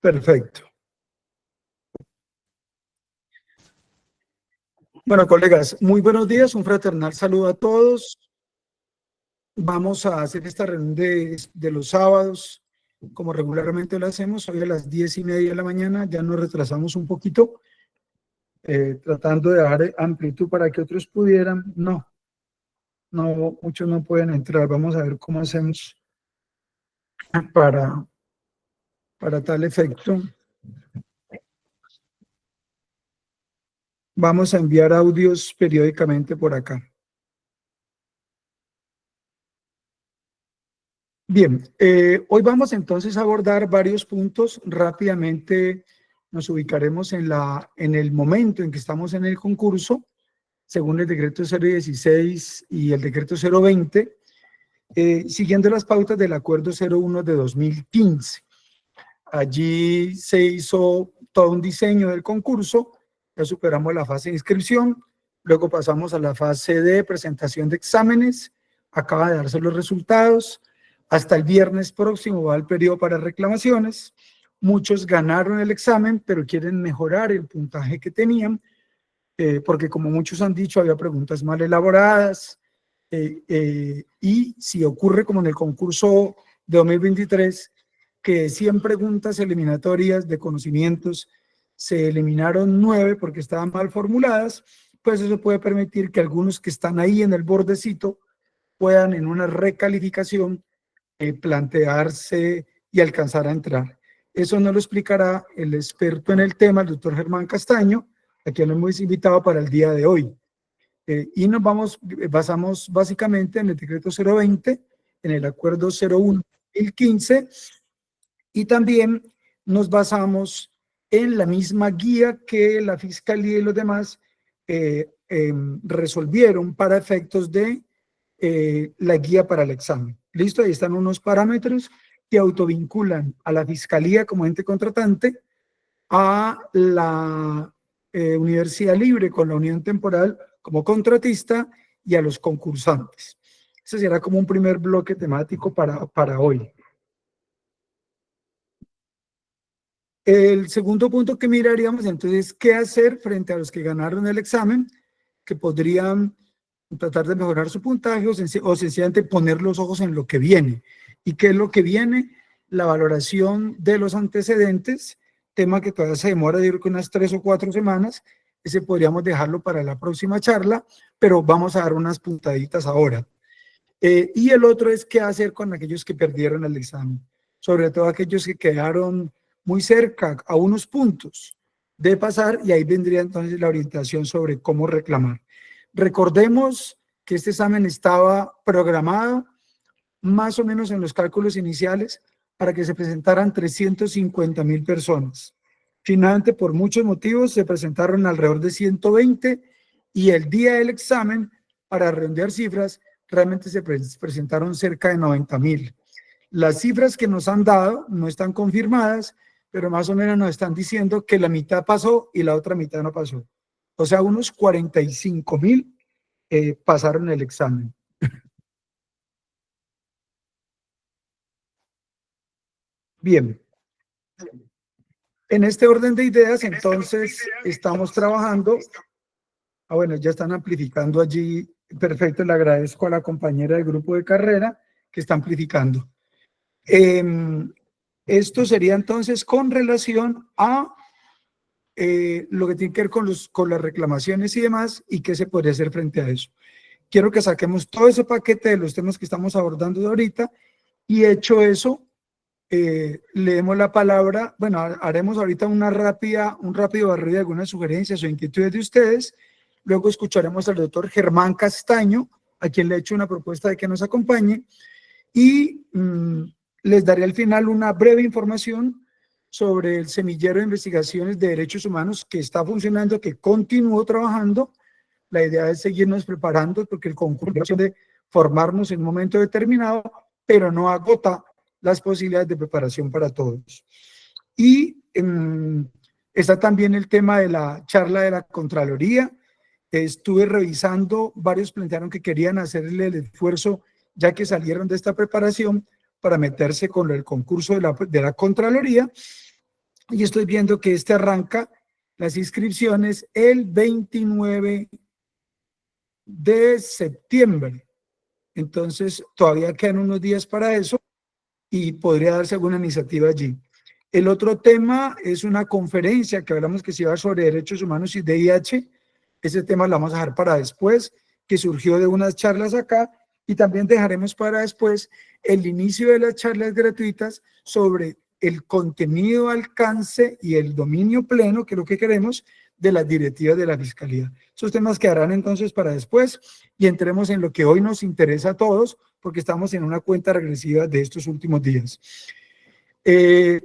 Perfecto. Bueno, colegas, muy buenos días, un fraternal saludo a todos. Vamos a hacer esta reunión de los sábados, como regularmente lo hacemos, hoy a las 10:30 de la mañana, ya nos retrasamos un poquito, tratando de dar amplitud para que otros pudieran. No, muchos no pueden entrar. Vamos a ver cómo hacemos para tal efecto. Vamos a enviar audios periódicamente por acá. Bien, hoy vamos entonces a abordar varios puntos. Rápidamente nos ubicaremos en el momento en que estamos en el concurso, según el decreto 016 y el decreto 020, siguiendo las pautas del acuerdo 01 de 2015. Allí se hizo todo un diseño del concurso, ya superamos la fase de inscripción, luego pasamos a la fase de presentación de exámenes, acaba de darse los resultados. Hasta el viernes próximo va el periodo para reclamaciones. Muchos ganaron el examen, pero quieren mejorar el puntaje que tenían, porque como muchos han dicho, había preguntas mal elaboradas, y si ocurre como en el concurso de 2023, que 100 preguntas eliminatorias de conocimientos se eliminaron 9 porque estaban mal formuladas, pues eso puede permitir que algunos que están ahí en el bordecito puedan en una recalificación plantearse y alcanzar a entrar. Eso nos lo explicará el experto en el tema, el doctor Germán Castaño, a quien lo hemos invitado para el día de hoy. Y basamos básicamente en el decreto 020, en el acuerdo 01 2015, y también nos basamos en la misma guía que la Fiscalía y los demás resolvieron para efectos de la guía para el examen. ¿Listo? Ahí están unos parámetros que autovinculan a la Fiscalía como ente contratante, a la Universidad Libre con la Unión Temporal como contratista y a los concursantes. Ese será como un primer bloque temático para hoy. El segundo punto que miraríamos entonces, ¿qué hacer frente a los que ganaron el examen, que podrían tratar de mejorar su puntaje o sencillamente poner los ojos en lo que viene? ¿Y qué es lo que viene? La valoración de los antecedentes, tema que todavía se demora, digo que unas 3 o 4 semanas. Ese podríamos dejarlo para la próxima charla, pero vamos a dar unas puntaditas ahora. Y el otro es qué hacer con aquellos que perdieron el examen, sobre todo aquellos que quedaron muy cerca, a unos puntos de pasar, y ahí vendría entonces la orientación sobre cómo reclamar. Recordemos que este examen estaba programado más o menos en los cálculos iniciales para que se presentaran 350,000 personas. Finalmente, por muchos motivos, se presentaron alrededor de 120, y el día del examen, para redondear cifras, realmente se presentaron cerca de 90,000. Las cifras que nos han dado no están confirmadas, pero más o menos nos están diciendo que la mitad pasó y la otra mitad no pasó. O sea, unos 45,000 pasaron el examen. Bien. En este orden de ideas, entonces, estamos trabajando. Bueno, ya están amplificando allí. Perfecto, le agradezco a la compañera del grupo de carrera que está amplificando. Esto sería entonces con relación a lo que tiene que ver con las reclamaciones y demás, y qué se podría hacer frente a eso. Quiero que saquemos todo ese paquete de los temas que estamos abordando de ahorita, y hecho eso, leemos la palabra. Bueno, haremos ahorita un rápido barrido de algunas sugerencias o inquietudes de ustedes. Luego escucharemos al doctor Germán Castaño, a quien le he hecho una propuesta de que nos acompañe, y les daré al final una breve información sobre el semillero de investigaciones de derechos humanos que está funcionando, que continúo trabajando. La idea es seguirnos preparando, porque el concurso de formarnos en un momento determinado, pero no agota las posibilidades de preparación para todos. Y está también el tema de la charla de la Contraloría. Estuve revisando, varios plantearon que querían hacerle el esfuerzo, ya que salieron de esta preparación, para meterse con el concurso de la Contraloría. y estoy viendo que este arranca las inscripciones el 29 de septiembre. Entonces, todavía quedan unos días para eso y podría darse alguna iniciativa allí. El otro tema es una conferencia que hablamos que se iba sobre derechos humanos y VIH. Ese tema lo vamos a dejar para después, que surgió de unas charlas acá, y también dejaremos para después el inicio de las charlas gratuitas sobre el contenido, alcance y el dominio pleno, que es lo que queremos, de las directivas de la Fiscalía. Esos temas quedarán entonces para después y entremos en lo que hoy nos interesa a todos, porque estamos en una cuenta regresiva de estos últimos días.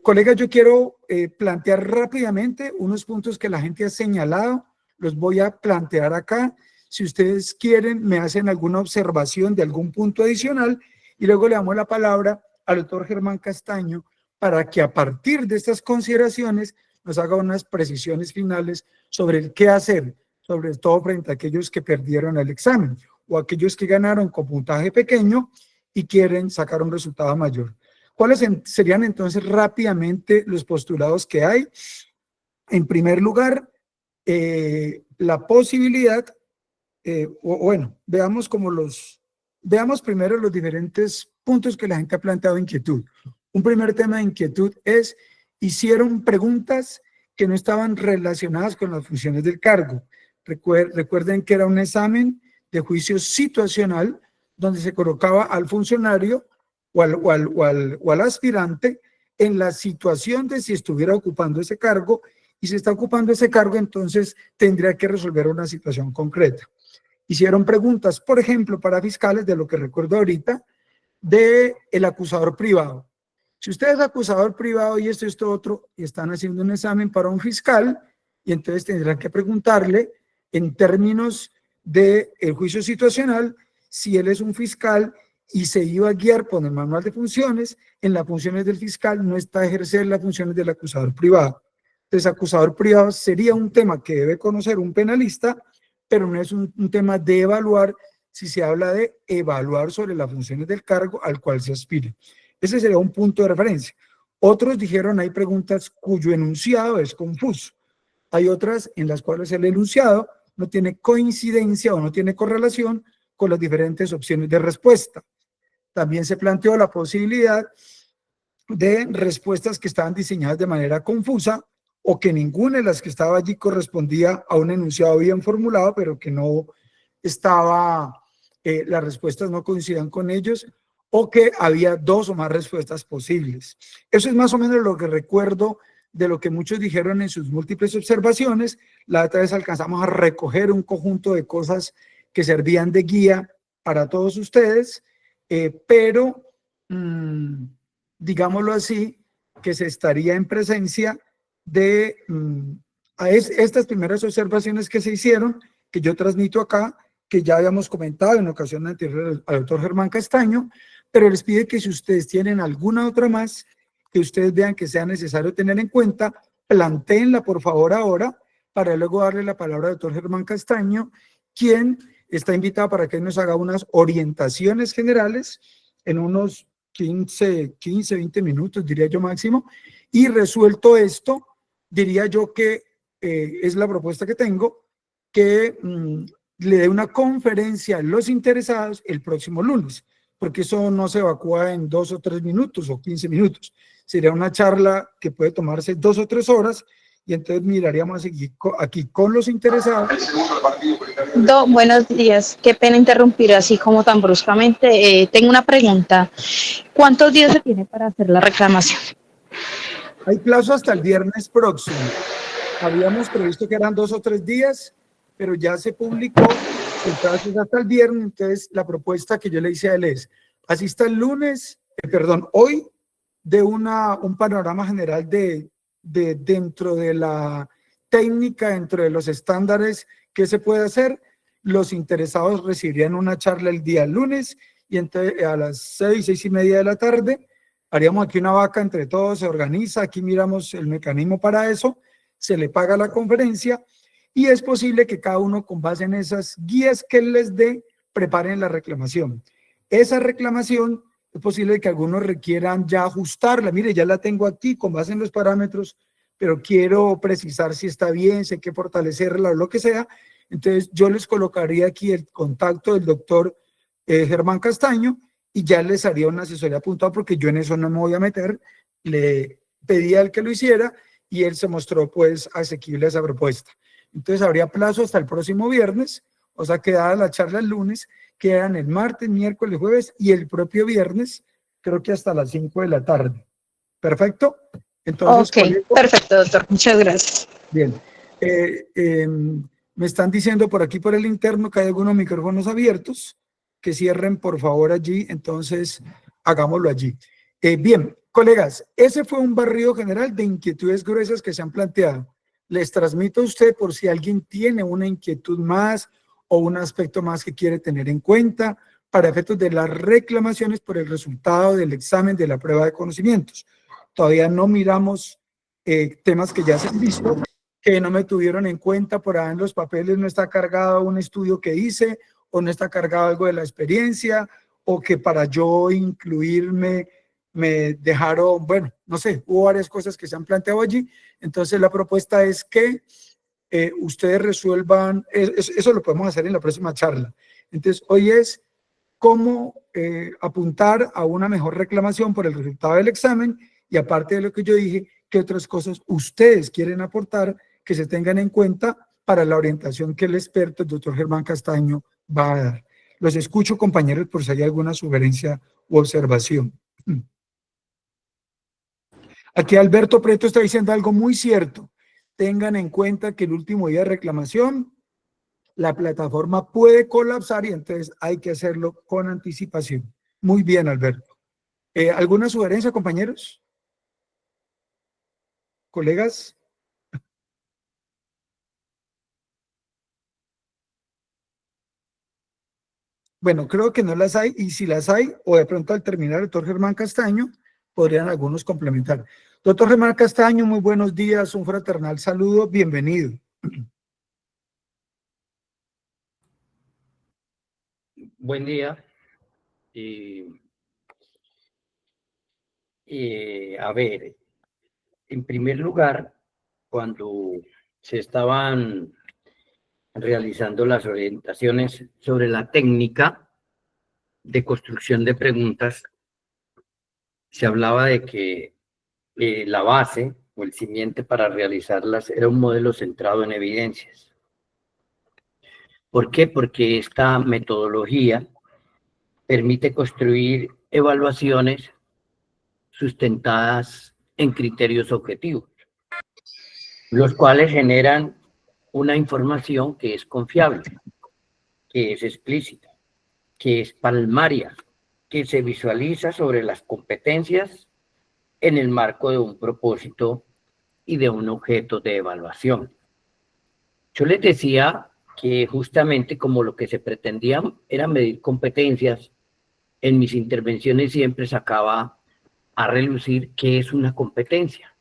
Colegas, yo quiero plantear rápidamente unos puntos que la gente ha señalado, los voy a plantear acá. Si ustedes quieren, me hacen alguna observación de algún punto adicional y luego le damos la palabra al doctor Germán Castaño para que a partir de estas consideraciones nos haga unas precisiones finales sobre el qué hacer, sobre todo frente a aquellos que perdieron el examen o aquellos que ganaron con puntaje pequeño y quieren sacar un resultado mayor. ¿Cuáles serían entonces rápidamente los postulados que hay? En primer lugar, la posibilidad, veamos primero los diferentes puntos que la gente ha planteado de inquietud. Un primer tema de inquietud es, hicieron preguntas que no estaban relacionadas con las funciones del cargo. Recuerden que era un examen de juicio situacional donde se colocaba al funcionario o al aspirante en la situación de si estuviera ocupando ese cargo, y si está ocupando ese cargo, entonces tendría que resolver una situación concreta. Hicieron preguntas, por ejemplo, para fiscales, de lo que recuerdo ahorita, del acusador privado. Si usted es acusador privado y esto otro, y están haciendo un examen para un fiscal, y entonces tendrán que preguntarle en términos del juicio situacional si él es un fiscal y se iba a guiar por el manual de funciones. En las funciones del fiscal no está ejercer las funciones del acusador privado. Entonces, acusador privado sería un tema que debe conocer un penalista, pero no es un tema de evaluar si se habla de evaluar sobre las funciones del cargo al cual se aspire. Ese sería un punto de referencia. Otros dijeron, hay preguntas cuyo enunciado es confuso. Hay otras en las cuales el enunciado no tiene coincidencia o no tiene correlación con las diferentes opciones de respuesta. También se planteó la posibilidad de respuestas que estaban diseñadas de manera confusa o que ninguna de las que estaba allí correspondía a un enunciado bien formulado, pero que no estaba, las respuestas no coincidían con ellos, o que había dos o más respuestas posibles. Eso es más o menos lo que recuerdo de lo que muchos dijeron en sus múltiples observaciones. La otra vez alcanzamos a recoger un conjunto de cosas que servían de guía para todos ustedes, pero digámoslo así, que se estaría en presencia de estas primeras observaciones que se hicieron, que yo transmito acá, que ya habíamos comentado en ocasión anterior al doctor Germán Castaño, pero les pide que si ustedes tienen alguna otra más, que ustedes vean que sea necesario tener en cuenta, plantéenla por favor ahora, para luego darle la palabra al doctor Germán Castaño, quien está invitado para que nos haga unas orientaciones generales en unos 15, 20 minutos, diría yo máximo, y resuelto esto, diría yo que es la propuesta que tengo, que le dé una conferencia a los interesados el próximo lunes, porque eso no se evacúa en 2 o 3 minutos o 15 minutos. Sería una charla que puede tomarse 2 o 3 horas, y entonces miraríamos aquí con los interesados. Buenos días, qué pena interrumpir así como tan bruscamente. Tengo una pregunta. ¿Cuántos días se tiene para hacer la reclamación? Hay plazo hasta el viernes próximo. Habíamos previsto que eran 2 o 3 días, pero ya se publicó el plazo es hasta el viernes. Entonces la propuesta que yo le hice a él es, asista el lunes, hoy, de un panorama general de dentro de la técnica, dentro de los estándares que se puede hacer. Los interesados recibirían una charla el día lunes, y entonces a las 6:30 de la tarde haríamos aquí una vaca entre todos, se organiza, aquí miramos el mecanismo para eso, se le paga la conferencia, y es posible que cada uno, con base en esas guías que él les dé, preparen la reclamación. Esa reclamación es posible que algunos requieran ya ajustarla. Mire, ya la tengo aquí con base en los parámetros, pero quiero precisar si está bien, si hay que fortalecerla o lo que sea. Entonces, yo les colocaría aquí el contacto del doctor Germán Castaño y ya les haría una asesoría puntual porque yo en eso no me voy a meter. Le pedí a él que lo hiciera y él se mostró pues asequible a esa propuesta. Entonces, habría plazo hasta el próximo viernes, o sea, quedada la charla el lunes, quedan el martes, miércoles, jueves y el propio viernes, creo que hasta las 5 de la tarde. ¿Perfecto? Entonces, Ok, perfecto, doctor. Muchas gracias. bien. Me están diciendo por aquí por el interno que hay algunos micrófonos abiertos, que cierren por favor allí, entonces hagámoslo allí. Bien, colegas, ese fue un barrido general de inquietudes gruesas que se han planteado. Les transmito a usted por si alguien tiene una inquietud más o un aspecto más que quiere tener en cuenta para efectos de las reclamaciones por el resultado del examen de la prueba de conocimientos. Todavía no miramos temas que ya se han visto, que no me tuvieron en cuenta, por ahí en los papeles no está cargado un estudio que hice, o no está cargado algo de la experiencia, o que para yo incluirme me dejaron, bueno, no sé, hubo varias cosas que se han planteado allí. Entonces la propuesta es que ustedes resuelvan, eso lo podemos hacer en la próxima charla. Entonces hoy es cómo apuntar a una mejor reclamación por el resultado del examen y aparte de lo que yo dije, qué otras cosas ustedes quieren aportar que se tengan en cuenta para la orientación que el experto, el doctor Germán Castaño, va a dar. Los escucho, compañeros, por si hay alguna sugerencia u observación. Aquí Alberto Preto está diciendo algo muy cierto. Tengan en cuenta que el último día de reclamación, la plataforma puede colapsar y entonces hay que hacerlo con anticipación. Muy bien, Alberto. ¿Alguna sugerencia, compañeros? ¿Colegas? Bueno, creo que no las hay, y si las hay, o de pronto al terminar el doctor Germán Castaño, podrían algunos complementar. Doctor Germán Castaño, muy buenos días, un fraternal saludo, bienvenido. Buen día. A ver, en primer lugar, cuando se estaban realizando las orientaciones sobre la técnica de construcción de preguntas, se hablaba de que la base o el simiente para realizarlas era un modelo centrado en evidencias. ¿Por qué? Porque esta metodología permite construir evaluaciones sustentadas en criterios objetivos, los cuales generan una información que es confiable, que es explícita, que es palmaria, que se visualiza sobre las competencias en el marco de un propósito y de un objeto de evaluación. Yo les decía que justamente como lo que se pretendía era medir competencias, en mis intervenciones siempre sacaba a relucir qué es una competencia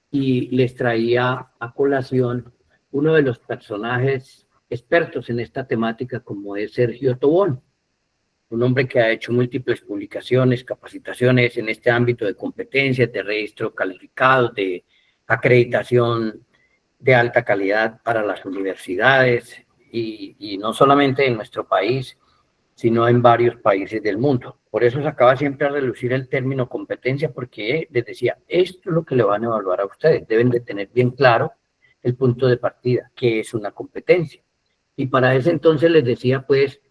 y les traía a colación uno de los personajes expertos en esta temática como es Sergio Tobón, un hombre que ha hecho múltiples publicaciones, capacitaciones en este ámbito de competencias, de registro calificado, de acreditación de alta calidad para las universidades y no solamente en nuestro país, sino en varios países del mundo. Por eso sacaba siempre a relucir el término competencia, porque les decía, esto es lo que le van a evaluar a ustedes. Deben de tener bien claro el punto de partida, que es una competencia. Y para ese entonces les decía, pues,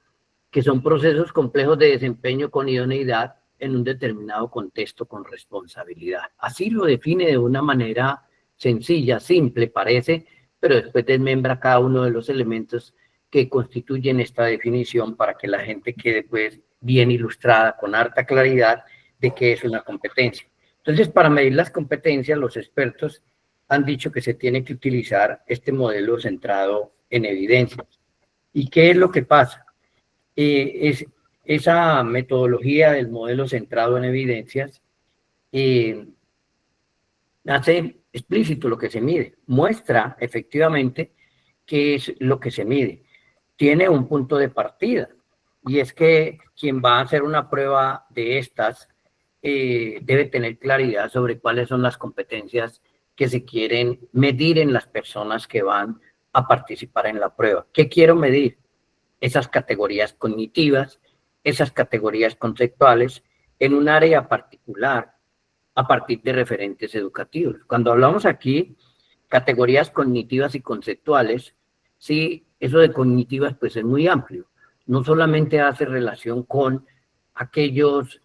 que son procesos complejos de desempeño con idoneidad en un determinado contexto con responsabilidad. Así lo define de una manera sencilla, simple, parece, pero después desmembra cada uno de los elementos que constituyen esta definición para que la gente quede pues bien ilustrada, con harta claridad de qué es una competencia. Entonces, para medir las competencias, los expertos han dicho que se tiene que utilizar este modelo centrado en evidencias. ¿Y qué es lo que pasa? Es esa metodología del modelo centrado en evidencias hace explícito lo que se mide, muestra efectivamente qué es lo que se mide. Tiene un punto de partida y es que quien va a hacer una prueba de estas debe tener claridad sobre cuáles son las competencias que se quieren medir en las personas que van a participar en la prueba. ¿Qué quiero medir? Esas categorías cognitivas, esas categorías conceptuales, en un área particular a partir de referentes educativos. Cuando hablamos aquí, categorías cognitivas y conceptuales, sí, eso de cognitivas pues es muy amplio. No solamente hace relación con aquellos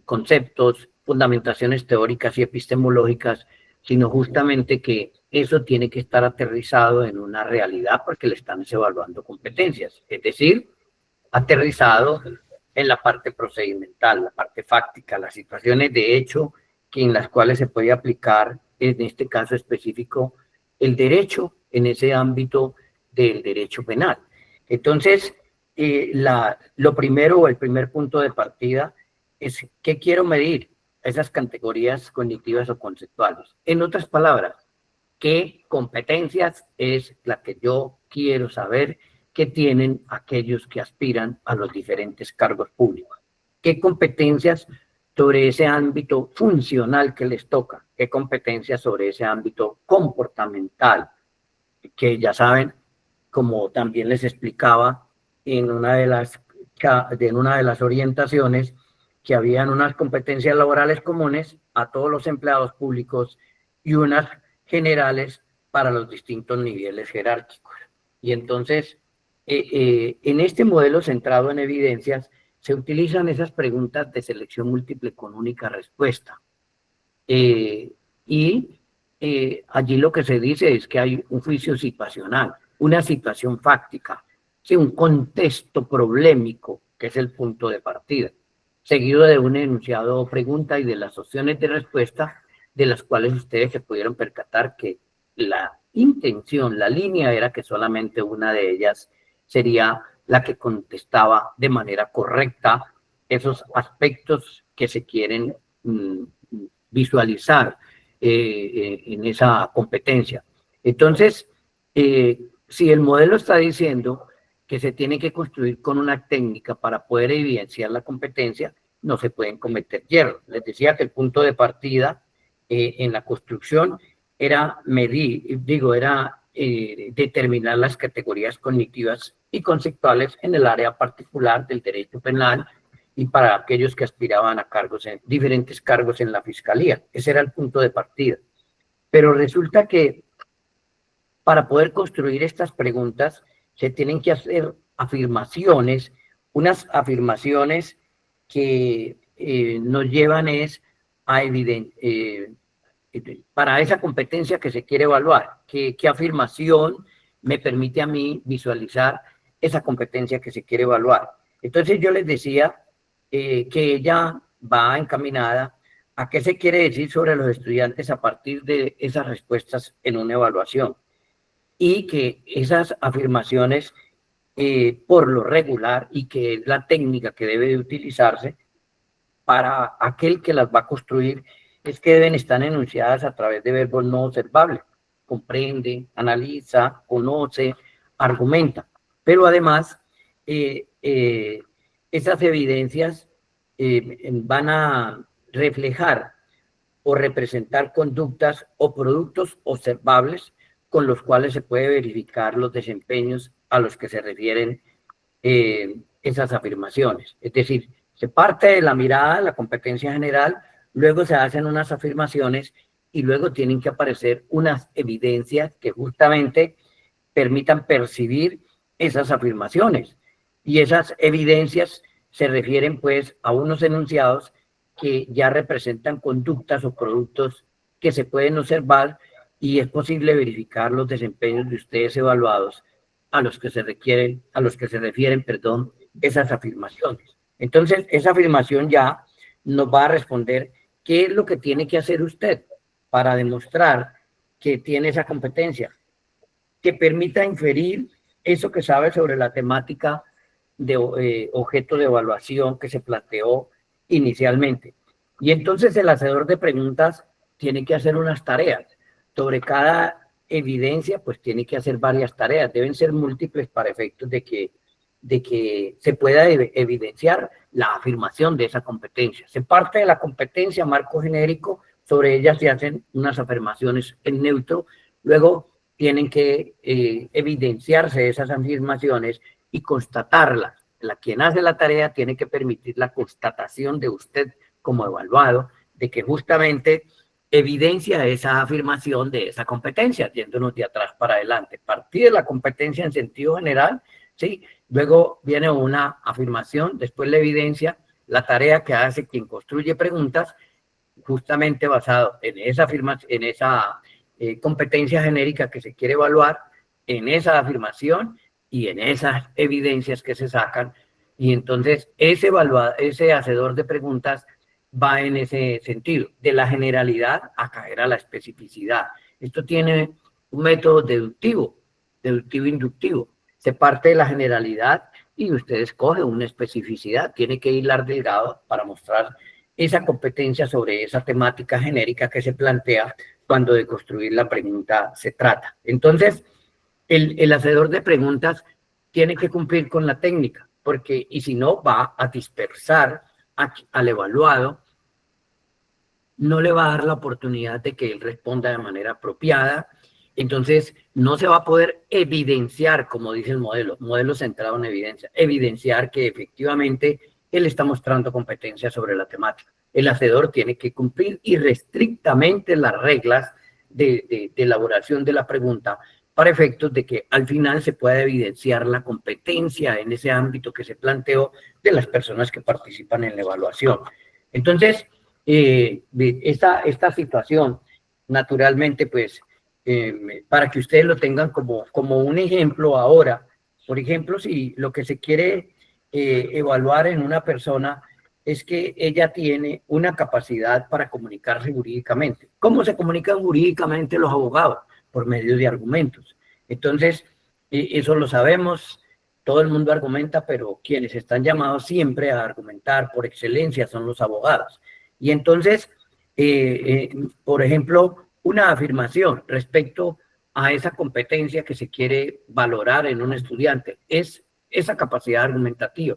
conceptos, fundamentaciones teóricas y epistemológicas, sino justamente que eso tiene que estar aterrizado en una realidad porque le están evaluando competencias, es decir, aterrizado en la parte procedimental, la parte fáctica, las situaciones de hecho que en las cuales se puede aplicar, en este caso específico, el derecho en ese ámbito del derecho penal. Entonces, lo primero o el primer punto de partida es ¿qué quiero medir? Esas categorías cognitivas o conceptuales. En otras palabras, ¿qué competencias es la que yo quiero saber que tienen aquellos que aspiran a los diferentes cargos públicos? ¿Qué competencias sobre ese ámbito funcional que les toca? ¿Qué competencias sobre ese ámbito comportamental? Que ya saben, como también les explicaba en una de las orientaciones, que habían unas competencias laborales comunes a todos los empleados públicos y unas generales para los distintos niveles jerárquicos. Y entonces, en este modelo centrado en evidencias, se utilizan esas preguntas de selección múltiple con única respuesta. Allí lo que se dice es que hay un juicio situacional, una situación fáctica, ¿sí? Un contexto problemático, que es el punto de partida, seguido de un enunciado o pregunta y de las opciones de respuesta, de las cuales ustedes se pudieron percatar que la intención, la línea era que solamente una de ellas sería la que contestaba de manera correcta esos aspectos que se quieren visualizar en esa competencia. Entonces, si el modelo está diciendo que se tiene que construir con una técnica para poder evidenciar la competencia, no se pueden cometer hierros. Les decía que el punto de partida en la construcción era determinar las categorías cognitivas y conceptuales en el área particular del derecho penal y para aquellos que aspiraban a diferentes cargos en la fiscalía. Ese era el punto de partida. Pero resulta que para poder construir estas preguntas se tienen que hacer afirmaciones, unas afirmaciones que nos llevan a para esa competencia que se quiere evaluar, ¿qué afirmación me permite a mí visualizar esa competencia que se quiere evaluar? Entonces yo les decía que ella va encaminada a qué se quiere decir sobre los estudiantes a partir de esas respuestas en una evaluación y que esas afirmaciones por lo regular y que es la técnica que debe de utilizarse para aquel que las va a construir es que deben estar enunciadas a través de verbos no observables. Comprende, analiza, conoce, argumenta. Pero además, esas evidencias van a reflejar o representar conductas o productos observables con los cuales se puede verificar los desempeños a los que se refieren esas afirmaciones. Es decir, se parte de la mirada, la competencia general, luego se hacen unas afirmaciones y luego tienen que aparecer unas evidencias que justamente permitan percibir esas afirmaciones. Y esas evidencias se refieren pues a unos enunciados que ya representan conductas o productos que se pueden observar y es posible verificar los desempeños de ustedes evaluados a los que se refieren, esas afirmaciones. Entonces, esa afirmación ya nos va a responder qué es lo que tiene que hacer usted para demostrar que tiene esa competencia, que permita inferir eso que sabe sobre la temática de objeto de evaluación que se planteó inicialmente. Y entonces el hacedor de preguntas tiene que hacer unas tareas. Sobre cada evidencia, pues tiene que hacer varias tareas. Deben ser múltiples para efectos de que se pueda evidenciar la afirmación de esa competencia. Se parte de la competencia, marco genérico, sobre ellas se hacen unas afirmaciones en neutro, luego tienen que evidenciarse esas afirmaciones y constatarlas. Quien hace la tarea tiene que permitir la constatación de usted como evaluado de que justamente evidencia esa afirmación de esa competencia, yéndonos de atrás para adelante. Partir de la competencia en sentido general, ¿sí? Luego viene una afirmación, después la evidencia, la tarea que hace quien construye preguntas, justamente basado en esa competencia genérica que se quiere evaluar, en esa afirmación y en esas evidencias que se sacan. Y entonces ese hacedor de preguntas va en ese sentido, de la generalidad a caer a la especificidad. Esto tiene un método deductivo-inductivo. Se parte de la generalidad y usted escoge una especificidad. Tiene que hilar delgado para mostrar esa competencia sobre esa temática genérica que se plantea cuando de construir la pregunta se trata. Entonces, el hacedor de preguntas tiene que cumplir con la técnica, porque, y si no, va a dispersar al evaluado, no le va a dar la oportunidad de que él responda de manera apropiada, entonces no se va a poder evidenciar, como dice el modelo centrado en evidencia, evidenciar que efectivamente él está mostrando competencia sobre la temática. El hacedor tiene que cumplir irrestrictamente las reglas de elaboración de la pregunta para efectos de que al final se pueda evidenciar la competencia en ese ámbito que se planteó de las personas que participan en la evaluación. Entonces, esta situación, naturalmente, pues, para que ustedes lo tengan como un ejemplo ahora, por ejemplo, si lo que se quiere evaluar en una persona es que ella tiene una capacidad para comunicarse jurídicamente. ¿Cómo se comunican jurídicamente los abogados? Por medio de argumentos. Entonces, eso lo sabemos, todo el mundo argumenta, pero quienes están llamados siempre a argumentar por excelencia son los abogados. Y entonces, por ejemplo, una afirmación respecto a esa competencia que se quiere valorar en un estudiante es esa capacidad argumentativa,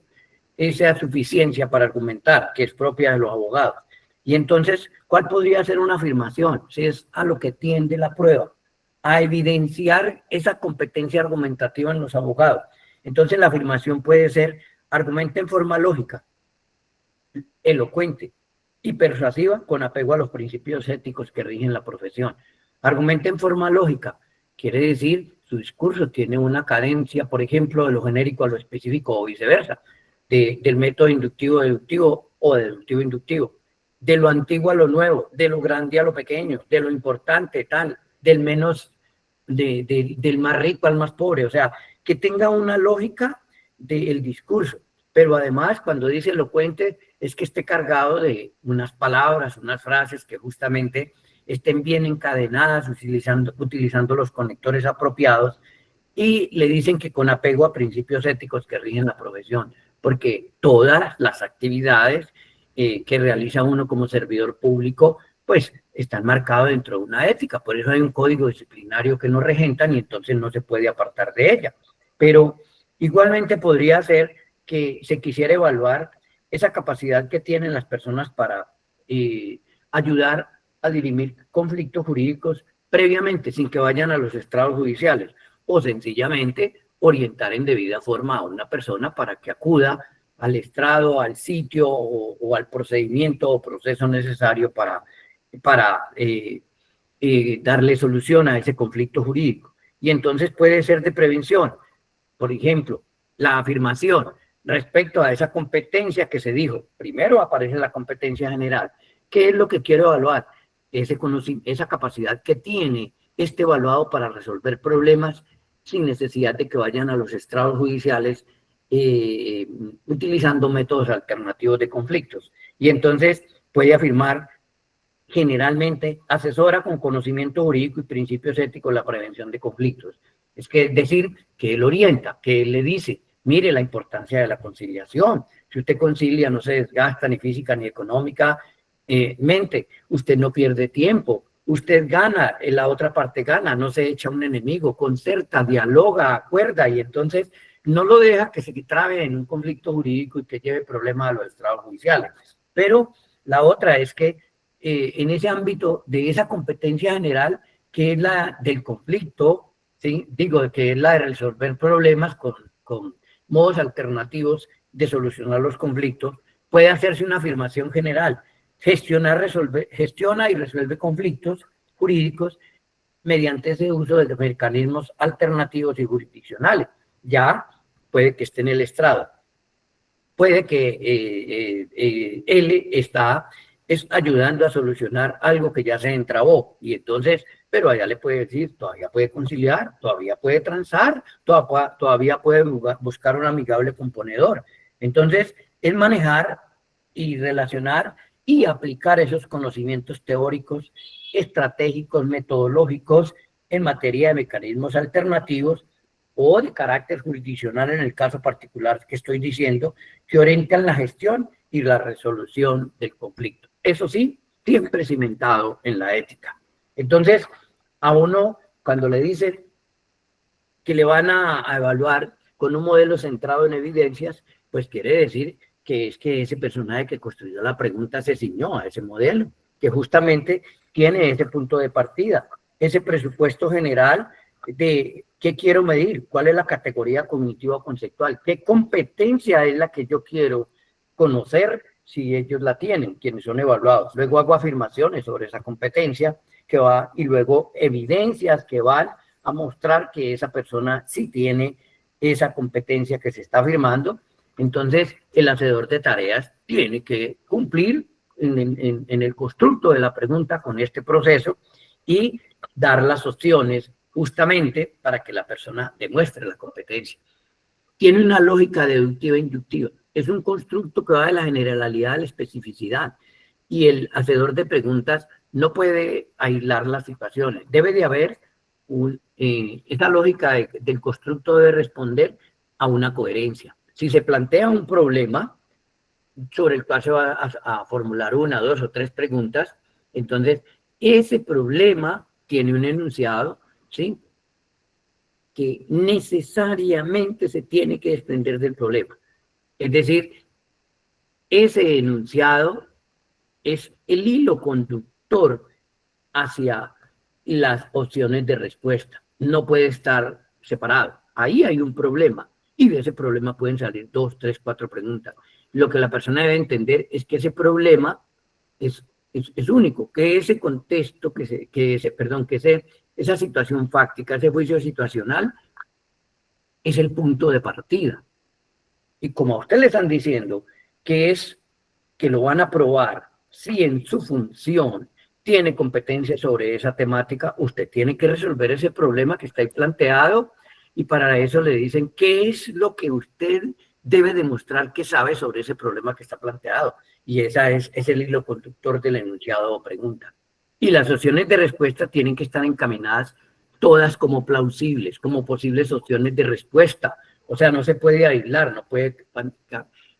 esa suficiencia para argumentar que es propia de los abogados. Y entonces, ¿cuál podría ser una afirmación? Si es a lo que tiende la prueba, a evidenciar esa competencia argumentativa en los abogados. Entonces, la afirmación puede ser: argumenta en forma lógica, elocuente y persuasiva con apego a los principios éticos que rigen la profesión. Argumenta en forma lógica, quiere decir, su discurso tiene una cadencia, por ejemplo, de lo genérico a lo específico o viceversa, del método inductivo-deductivo o deductivo-inductivo, de lo antiguo a lo nuevo, de lo grande a lo pequeño, de lo importante tal, del más rico al más pobre, o sea, que tenga una lógica del discurso, pero además cuando dice elocuente es que esté cargado de unas palabras, unas frases que justamente estén bien encadenadas, utilizando los conectores apropiados, y le dicen que con apego a principios éticos que rigen la profesión, porque todas las actividades que realiza uno como servidor público, pues están marcados dentro de una ética, por eso hay un código disciplinario que nos regentan y entonces no se puede apartar de ella. Pero igualmente podría ser que se quisiera evaluar esa capacidad que tienen las personas para ayudar a dirimir conflictos jurídicos previamente, sin que vayan a los estrados judiciales, o sencillamente orientar en debida forma a una persona para que acuda al estrado, al sitio o al procedimiento o proceso necesario para darle solución a ese conflicto jurídico. Y entonces puede ser de prevención. Por ejemplo, la afirmación respecto a esa competencia que se dijo. Primero aparece la competencia general. ¿Qué es lo que quiero evaluar? Esa capacidad que tiene este evaluado para resolver problemas sin necesidad de que vayan a los estrados judiciales utilizando métodos alternativos de conflictos. Y entonces puede afirmar: generalmente asesora con conocimiento jurídico y principios éticos la prevención de conflictos. Es decir, que él orienta, que él le dice: mire la importancia de la conciliación. Si usted concilia, no se desgasta ni física ni económica mente, usted no pierde tiempo, usted gana, la otra parte gana, no se echa un enemigo, concerta, dialoga, acuerda, y entonces no lo deja que se trabe en un conflicto jurídico y que lleve problemas a los estrados judiciales. Pero la otra es que en ese ámbito de esa competencia general que es la del conflicto, ¿sí? Digo, que es la de resolver problemas con modos alternativos de solucionar los conflictos, puede hacerse una afirmación general. Gestiona y resuelve conflictos jurídicos mediante ese uso de mecanismos alternativos y jurisdiccionales. Ya puede que esté en el estrado. Puede que él está ayudando a solucionar algo que ya se entrabó, y entonces, pero allá le puede decir, todavía puede conciliar, todavía puede transar, todavía puede buscar un amigable componedor. Entonces, es manejar y relacionar y aplicar esos conocimientos teóricos, estratégicos, metodológicos en materia de mecanismos alternativos o de carácter jurisdiccional en el caso particular que estoy diciendo, que orientan la gestión y la resolución del conflicto. Eso sí, siempre cimentado en la ética. Entonces, a uno, cuando le dicen que le van a evaluar con un modelo centrado en evidencias, pues quiere decir que es que ese personaje que construyó la pregunta se ciñó a ese modelo, que justamente tiene ese punto de partida, ese presupuesto general de qué quiero medir, cuál es la categoría cognitiva o conceptual, qué competencia es la que yo quiero conocer si ellos la tienen, quienes son evaluados. Luego hago afirmaciones sobre esa competencia y luego evidencias que van a mostrar que esa persona sí tiene esa competencia que se está afirmando. Entonces, el hacedor de tareas tiene que cumplir en el constructo de la pregunta con este proceso y dar las opciones justamente para que la persona demuestre la competencia. Tiene una lógica deductiva e inductiva. Es un constructo que va de la generalidad a la especificidad, y el hacedor de preguntas no puede aislar las situaciones. Debe de haber esta lógica del constructo debe responder a una coherencia. Si se plantea un problema sobre el cual se va a formular 1, 2 o 3 preguntas, entonces ese problema tiene un enunciado, ¿sí?, que necesariamente se tiene que desprender del problema. Es decir, ese enunciado es el hilo conductor hacia las opciones de respuesta. No puede estar separado. Ahí hay un problema, y de ese problema pueden salir 2, 3, 4 preguntas. Lo que la persona debe entender es que ese problema es único, que ese contexto, esa situación fáctica, ese juicio situacional, es el punto de partida. Y como a usted le están diciendo que lo van a probar si en su función tiene competencia sobre esa temática, usted tiene que resolver ese problema que está ahí planteado, y para eso le dicen qué es lo que usted debe demostrar que sabe sobre ese problema que está planteado. Y esa es el hilo conductor del enunciado o pregunta. Y las opciones de respuesta tienen que estar encaminadas todas como plausibles, como posibles opciones de respuesta. O sea, no se puede aislar, no puede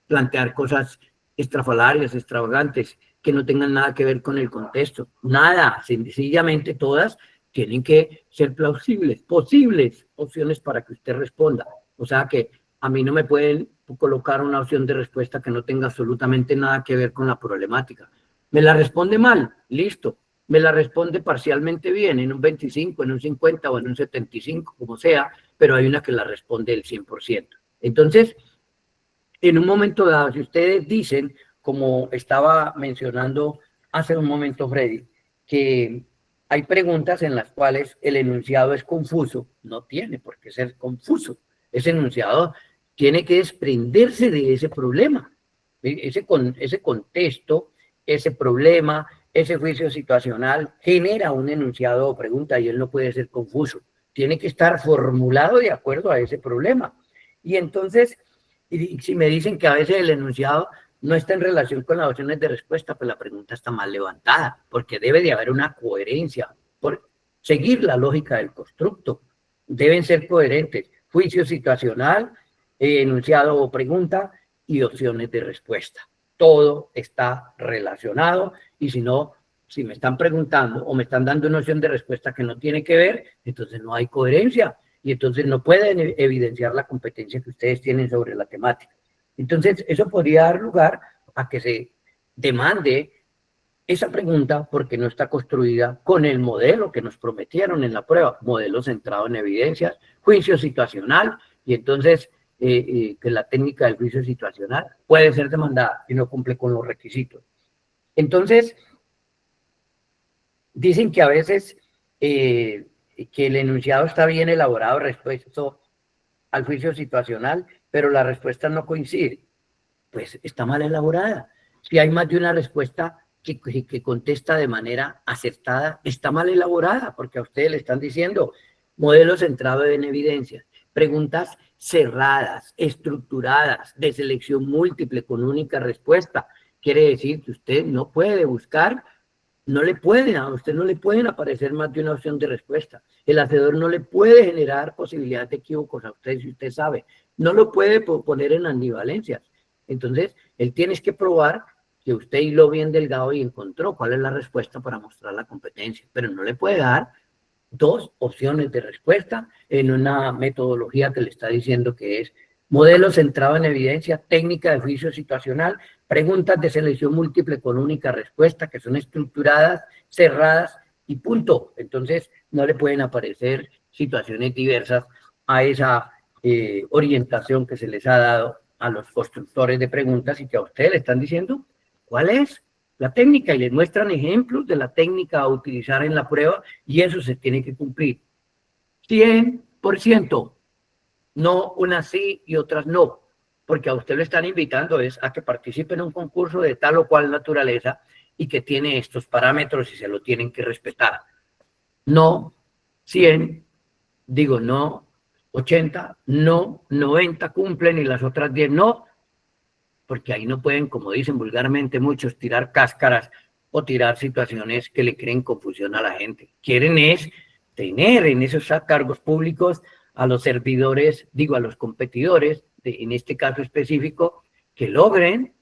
plantear cosas estrafalarias, extravagantes, que no tengan nada que ver con el contexto. Nada, sencillamente todas tienen que ser plausibles, posibles opciones para que usted responda. O sea que a mí no me pueden colocar una opción de respuesta que no tenga absolutamente nada que ver con la problemática. ¿Me la responde mal? Listo. ¿Me la responde parcialmente bien, en un 25, en un 50 o en un 75, como sea, pero hay una que la responde el 100%. Entonces, en un momento dado, si ustedes dicen, como estaba mencionando hace un momento Freddy, que hay preguntas en las cuales el enunciado es confuso, no tiene por qué ser confuso. Ese enunciado tiene que desprenderse de ese problema, ese contexto, ese problema, ese juicio situacional genera un enunciado o pregunta, y él no puede ser confuso. Tiene que estar formulado de acuerdo a ese problema. Y entonces, y si me dicen que a veces el enunciado no está en relación con las opciones de respuesta, pues la pregunta está mal levantada, porque debe de haber una coherencia, por seguir la lógica del constructo. Deben ser coherentes, juicio situacional, enunciado o pregunta y opciones de respuesta. Todo está relacionado, y si no, si me están preguntando o me están dando una opción de respuesta que no tiene que ver, entonces no hay coherencia, y entonces no pueden evidenciar la competencia que ustedes tienen sobre la temática. Entonces, eso podría dar lugar a que se demande esa pregunta porque no está construida con el modelo que nos prometieron en la prueba, modelo centrado en evidencias, juicio situacional, y entonces que la técnica del juicio situacional puede ser demandada y no cumple con los requisitos. Entonces, dicen que a veces que el enunciado está bien elaborado respecto al juicio situacional, pero la respuesta no coincide. Pues está mal elaborada. Si hay más de una respuesta que contesta de manera acertada, está mal elaborada, porque a ustedes le están diciendo modelo centrado en evidencias, preguntas cerradas, estructuradas, de selección múltiple con única respuesta. Quiere decir que usted no puede buscar, a usted no le pueden aparecer más de una opción de respuesta. El hacedor no le puede generar posibilidad de equívocos a usted si usted sabe. No lo puede poner en ambivalencias. Entonces, él tiene que probar que usted hiló bien delgado y encontró cuál es la respuesta para mostrar la competencia, pero no le puede dar dos opciones de respuesta en una metodología que le está diciendo que es modelo centrado en evidencia, técnica de juicio situacional, preguntas de selección múltiple con única respuesta, que son estructuradas, cerradas y punto. Entonces, no le pueden aparecer situaciones diversas a esa orientación que se les ha dado a los constructores de preguntas y que a ustedes le están diciendo cuál es la técnica y les muestran ejemplos de la técnica a utilizar en la prueba y eso se tiene que cumplir. 100%, no unas sí y otras no, porque a usted le están invitando es a que participe en un concurso de tal o cual naturaleza y que tiene estos parámetros y se lo tienen que respetar. No 100, digo no 80, no 90 cumplen y las otras 10 no, porque ahí no pueden, como dicen vulgarmente muchos, tirar cáscaras o tirar situaciones que le creen confusión a la gente. Quieren es tener en esos cargos públicos a los servidores, digo a los competidores, en este caso específico, que logren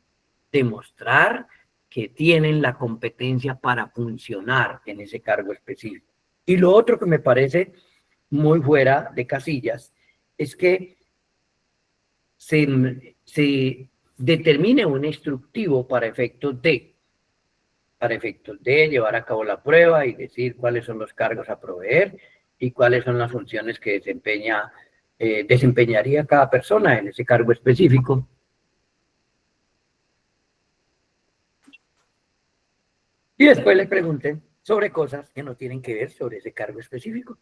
demostrar que tienen la competencia para funcionar en ese cargo específico. Y lo otro que me parece muy fuera de casillas es que se determine un instructivo para efectos de llevar a cabo la prueba y decir cuáles son los cargos a proveer y cuáles son las funciones que desempeñaría cada persona en ese cargo específico. Y después le pregunten sobre cosas que no tienen que ver sobre ese cargo específico.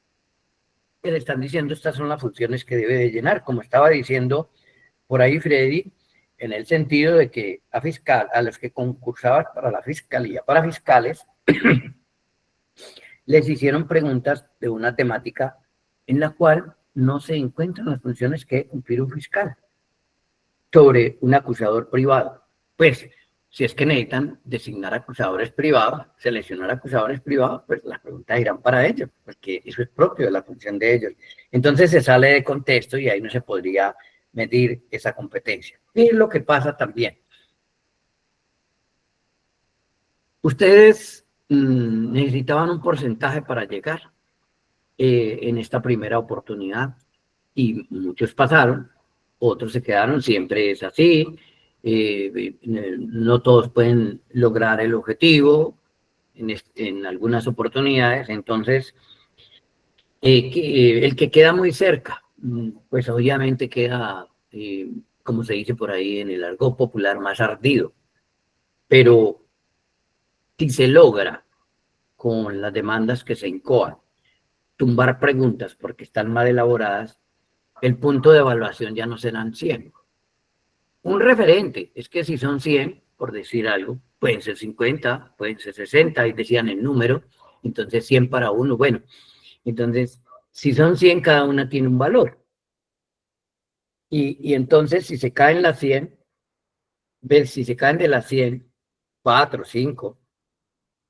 Que le están diciendo estas son las funciones que debe de llenar, como estaba diciendo por ahí Freddy, en el sentido de que a los que concursaban para la fiscalía, para fiscales, les hicieron preguntas de una temática en la cual no se encuentran las funciones que debe cumplir un fiscal sobre un acusador privado. Pues, si es que necesitan designar acusadores privados, seleccionar acusadores privados, pues las preguntas irán para ellos, porque eso es propio de la función de ellos. Entonces se sale de contexto y ahí no se podría medir esa competencia. Y es lo que pasa también. Ustedes necesitaban un porcentaje para llegar en esta primera oportunidad y muchos pasaron, otros se quedaron, siempre es así, no todos pueden lograr el objetivo en algunas oportunidades, entonces el que queda muy cerca, pues obviamente queda, como se dice por ahí en el argot popular, más ardido, pero si se logra con las demandas que se incoan, tumbar preguntas porque están mal elaboradas, el punto de evaluación ya no serán 100. Un referente es que si son 100, por decir algo, pueden ser 50, pueden ser 60, y decían el número, entonces 100 para uno, bueno, entonces si son 100, cada una tiene un valor. Y entonces si se caen las 100, ver si se caen de las 100, 4, 5,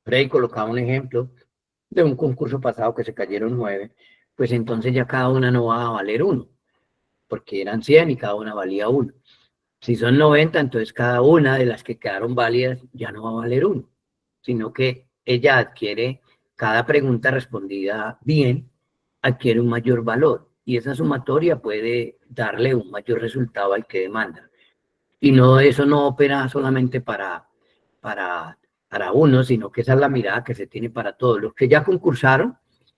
Freddy colocaba un ejemplo de un concurso pasado que se cayeron 9, pues entonces ya cada una no va a valer 1, porque eran 100 y cada una valía 1. Si son 90, entonces cada una de las que quedaron válidas ya no va a valer 1, sino que ella adquiere, cada pregunta respondida bien, adquiere un mayor valor y esa sumatoria puede darle un mayor resultado al que demanda. Y no, eso no opera solamente para para uno, sino que esa es la mirada que se tiene para todos. Los que ya concursaron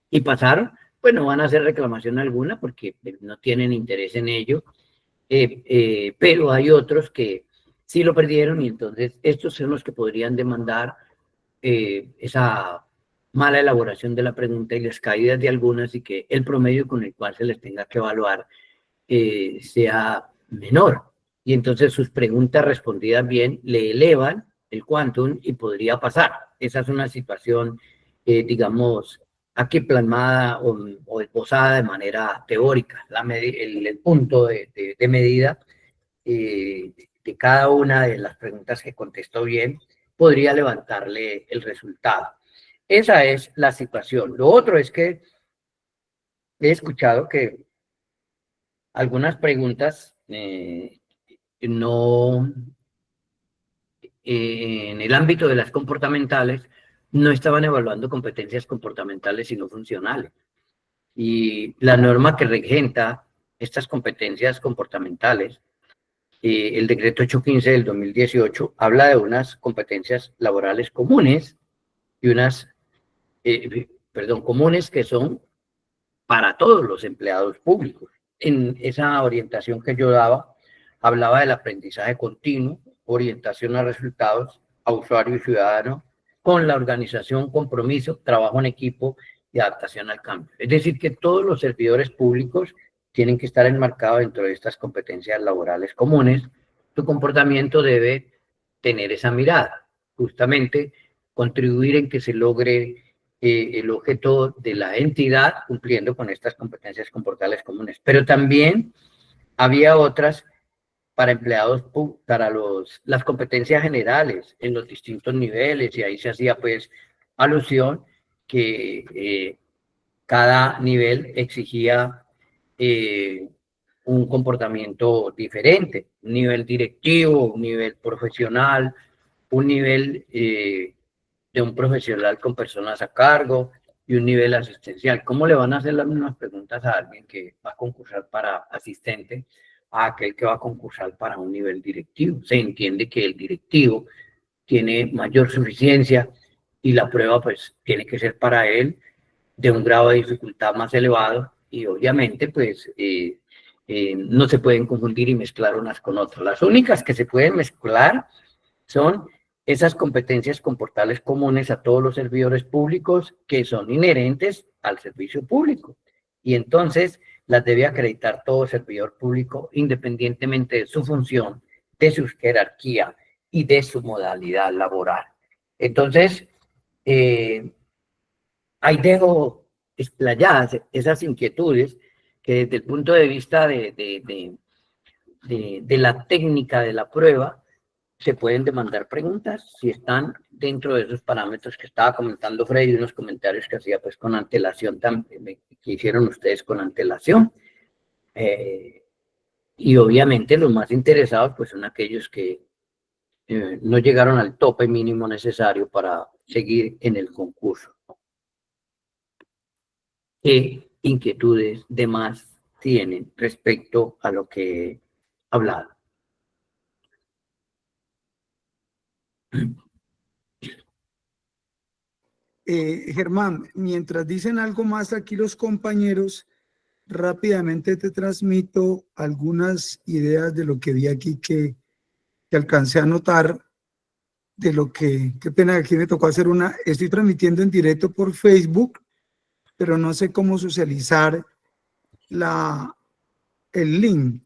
y pasaron, pues no van a hacer reclamación alguna porque no tienen interés en ello, pero hay otros que sí lo perdieron y entonces estos son los que podrían demandar esa mala elaboración de la pregunta y las caídas de algunas y que el promedio con el cual se les tenga que evaluar sea menor. Y entonces sus preguntas respondidas bien le elevan el quantum y podría pasar. Esa es una situación, digamos, aquí plasmada o esbozada de manera teórica. El punto de medida de cada una de las preguntas que contestó bien podría levantarle el resultado. Esa es la situación. Lo otro es que he escuchado que algunas preguntas no, en el ámbito de las comportamentales, no estaban evaluando competencias comportamentales sino funcionales. Y la norma que regenta estas competencias comportamentales, el decreto 815 del 2018, habla de unas competencias laborales comunes y unas, comunes que son para todos los empleados públicos. En esa orientación que yo daba, hablaba del aprendizaje continuo, orientación a resultados, a usuario y ciudadano, con la organización, compromiso, trabajo en equipo y adaptación al cambio. Es decir, que todos los servidores públicos tienen que estar enmarcados dentro de estas competencias laborales comunes. Tu comportamiento debe tener esa mirada, justamente contribuir en que se logre el objeto de la entidad cumpliendo con estas competencias comportamentales comunes. Pero también había otras para empleados, para las competencias generales en los distintos niveles, y ahí se hacía pues alusión que cada nivel exigía un comportamiento diferente, un nivel directivo, un nivel profesional, un nivel de un profesional con personas a cargo y un nivel asistencial. ¿Cómo le van a hacer las mismas preguntas a alguien que va a concursar para asistente a aquel que va a concursar para un nivel directivo? Se entiende que el directivo tiene mayor suficiencia y la prueba pues tiene que ser para él de un grado de dificultad más elevado y obviamente pues no se pueden confundir y mezclar unas con otras. Las únicas que se pueden mezclar son esas competencias comportamentales comunes a todos los servidores públicos que son inherentes al servicio público. Y entonces las debe acreditar todo servidor público independientemente de su función, de su jerarquía y de su modalidad laboral. Entonces, ahí dejo explayadas esas inquietudes que desde el punto de vista de la técnica de la prueba, se pueden demandar preguntas si están dentro de esos parámetros que estaba comentando Freddy, unos comentarios que hacía pues con antelación, que hicieron ustedes con antelación. Y obviamente los más interesados pues son aquellos que no llegaron al tope mínimo necesario para seguir en el concurso. ¿Qué inquietudes de más tienen respecto a lo que he hablado? Germán, mientras dicen algo más aquí los compañeros, rápidamente te transmito algunas ideas de lo que vi aquí que alcancé a notar, de lo que, qué pena, aquí me tocó hacer estoy transmitiendo en directo por Facebook, pero no sé cómo socializar el link.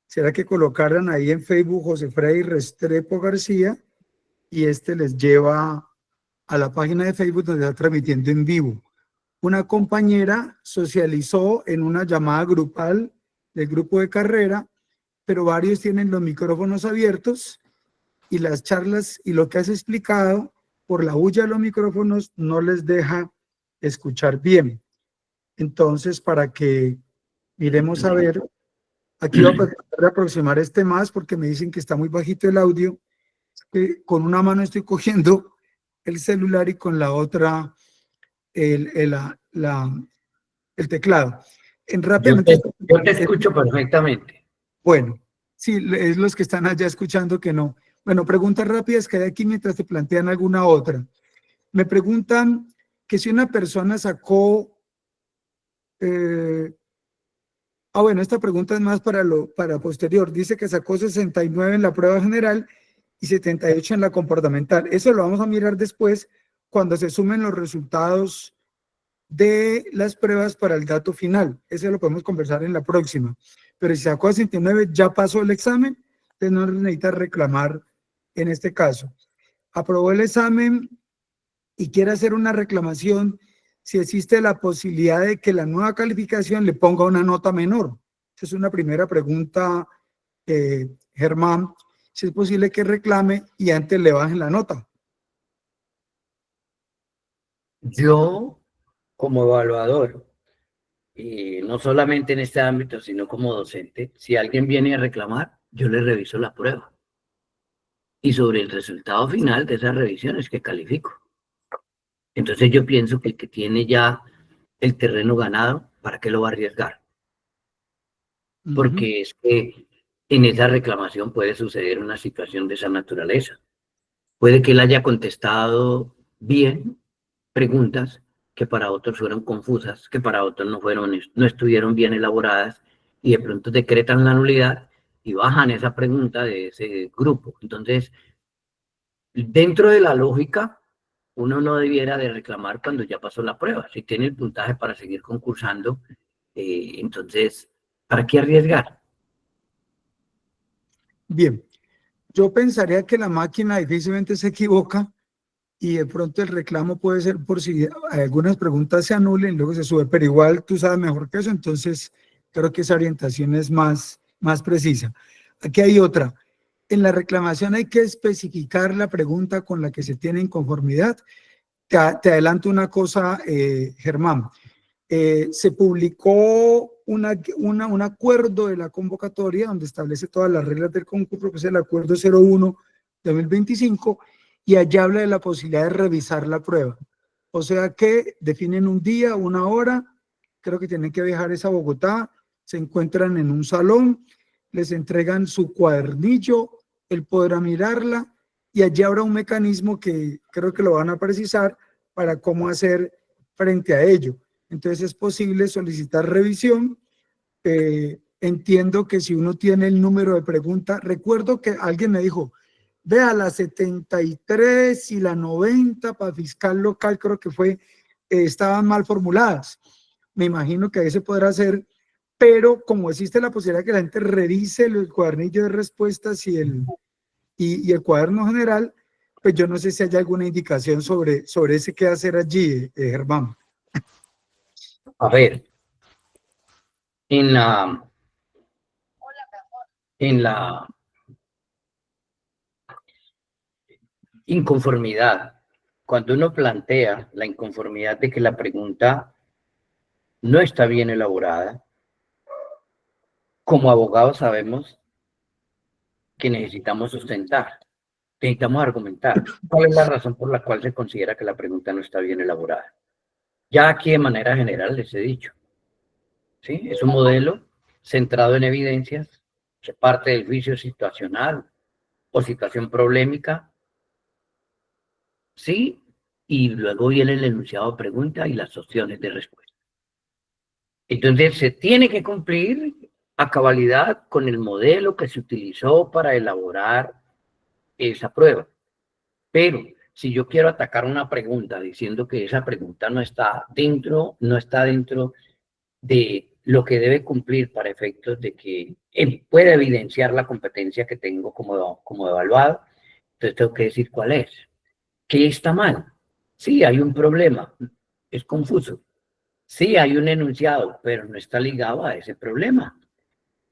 ¿Será que colocaran ahí en Facebook José Freddy Restrepo García y les lleva a la página de Facebook donde está transmitiendo en vivo? Una compañera socializó en una llamada grupal del grupo de carrera, pero varios tienen los micrófonos abiertos y las charlas y lo que has explicado por la bulla de los micrófonos no les deja escuchar bien. Entonces, para que miremos a ver, aquí voy a tratar de aproximar más porque me dicen que está muy bajito el audio. Con una mano estoy cogiendo el celular y con la otra el teclado. Rápidamente. Yo te escucho perfectamente. Bueno, sí, es los que están allá escuchando que no. Bueno, preguntas rápidas que hay aquí mientras te plantean alguna otra. Me preguntan que si una persona sacó... bueno, esta pregunta es más para posterior. Dice que sacó 69 en la prueba general y 78 en la comportamental. Eso lo vamos a mirar después cuando se sumen los resultados de las pruebas para el dato final. Ese lo podemos conversar en la próxima. Pero si sacó 69, ya pasó el examen, entonces no necesita reclamar en este caso. Aprobó el examen y quiere hacer una reclamación si existe la posibilidad de que la nueva calificación le ponga una nota menor. Esa es una primera pregunta, Germán, si es posible que reclame y antes le bajen la nota. Yo, como evaluador, y no solamente en este ámbito, sino como docente, si alguien viene a reclamar, yo le reviso la prueba. Y sobre el resultado final de esa revisión es que califico. Entonces yo pienso que el que tiene ya el terreno ganado, ¿para qué lo va a arriesgar? Porque es que en esa reclamación puede suceder una situación de esa naturaleza. Puede que él haya contestado bien preguntas que para otros fueron confusas, que para otros no estuvieron bien elaboradas, y de pronto decretan la nulidad y bajan esa pregunta de ese grupo. Entonces, dentro de la lógica, uno no debiera de reclamar cuando ya pasó la prueba. Si tiene el puntaje para seguir concursando, entonces, ¿para qué arriesgar? Bien, yo pensaría que la máquina difícilmente se equivoca y de pronto el reclamo puede ser por si algunas preguntas se anulen, luego se sube, pero igual tú sabes mejor que eso, entonces creo que esa orientación es más precisa. Aquí hay otra. En la reclamación hay que especificar la pregunta con la que se tiene inconformidad. Te adelanto una cosa, Germán. Se publicó un acuerdo de la convocatoria donde establece todas las reglas del concurso, que es el acuerdo 01/2025, y allá habla de la posibilidad de revisar la prueba. O sea que definen un día, una hora, creo que tienen que viajar a Bogotá, se encuentran en un salón, les entregan su cuadernillo, él podrá mirarla y allí habrá un mecanismo que creo que lo van a precisar para cómo hacer frente a ello. Entonces es posible solicitar revisión. Entiendo que si uno tiene el número de pregunta, recuerdo que alguien me dijo, vea la 73 y la 90 para fiscal local, creo que fue, estaban mal formuladas. Me imagino que ahí se podrá hacer, pero como existe la posibilidad de que la gente revise el cuadernillo de respuestas y el cuaderno general, pues yo no sé si hay alguna indicación sobre ese qué hacer allí, Germán. A ver, en la inconformidad, cuando uno plantea la inconformidad de que la pregunta no está bien elaborada, como abogados sabemos que necesitamos sustentar, necesitamos argumentar cuál es la razón por la cual se considera que la pregunta no está bien elaborada. Ya aquí de manera general les he dicho, ¿sí? Es un modelo centrado en evidencias que parte del juicio situacional o situación problemática, ¿sí? Y luego viene el enunciado de pregunta y las opciones de respuesta. Entonces se tiene que cumplir a cabalidad con el modelo que se utilizó para elaborar esa prueba. Pero si yo quiero atacar una pregunta diciendo que esa pregunta no está dentro de lo que debe cumplir para efectos de que pueda evidenciar la competencia que tengo como evaluado, entonces tengo que decir cuál es. ¿Qué está mal? Sí, hay un problema, es confuso. Sí, hay un enunciado, pero no está ligado a ese problema.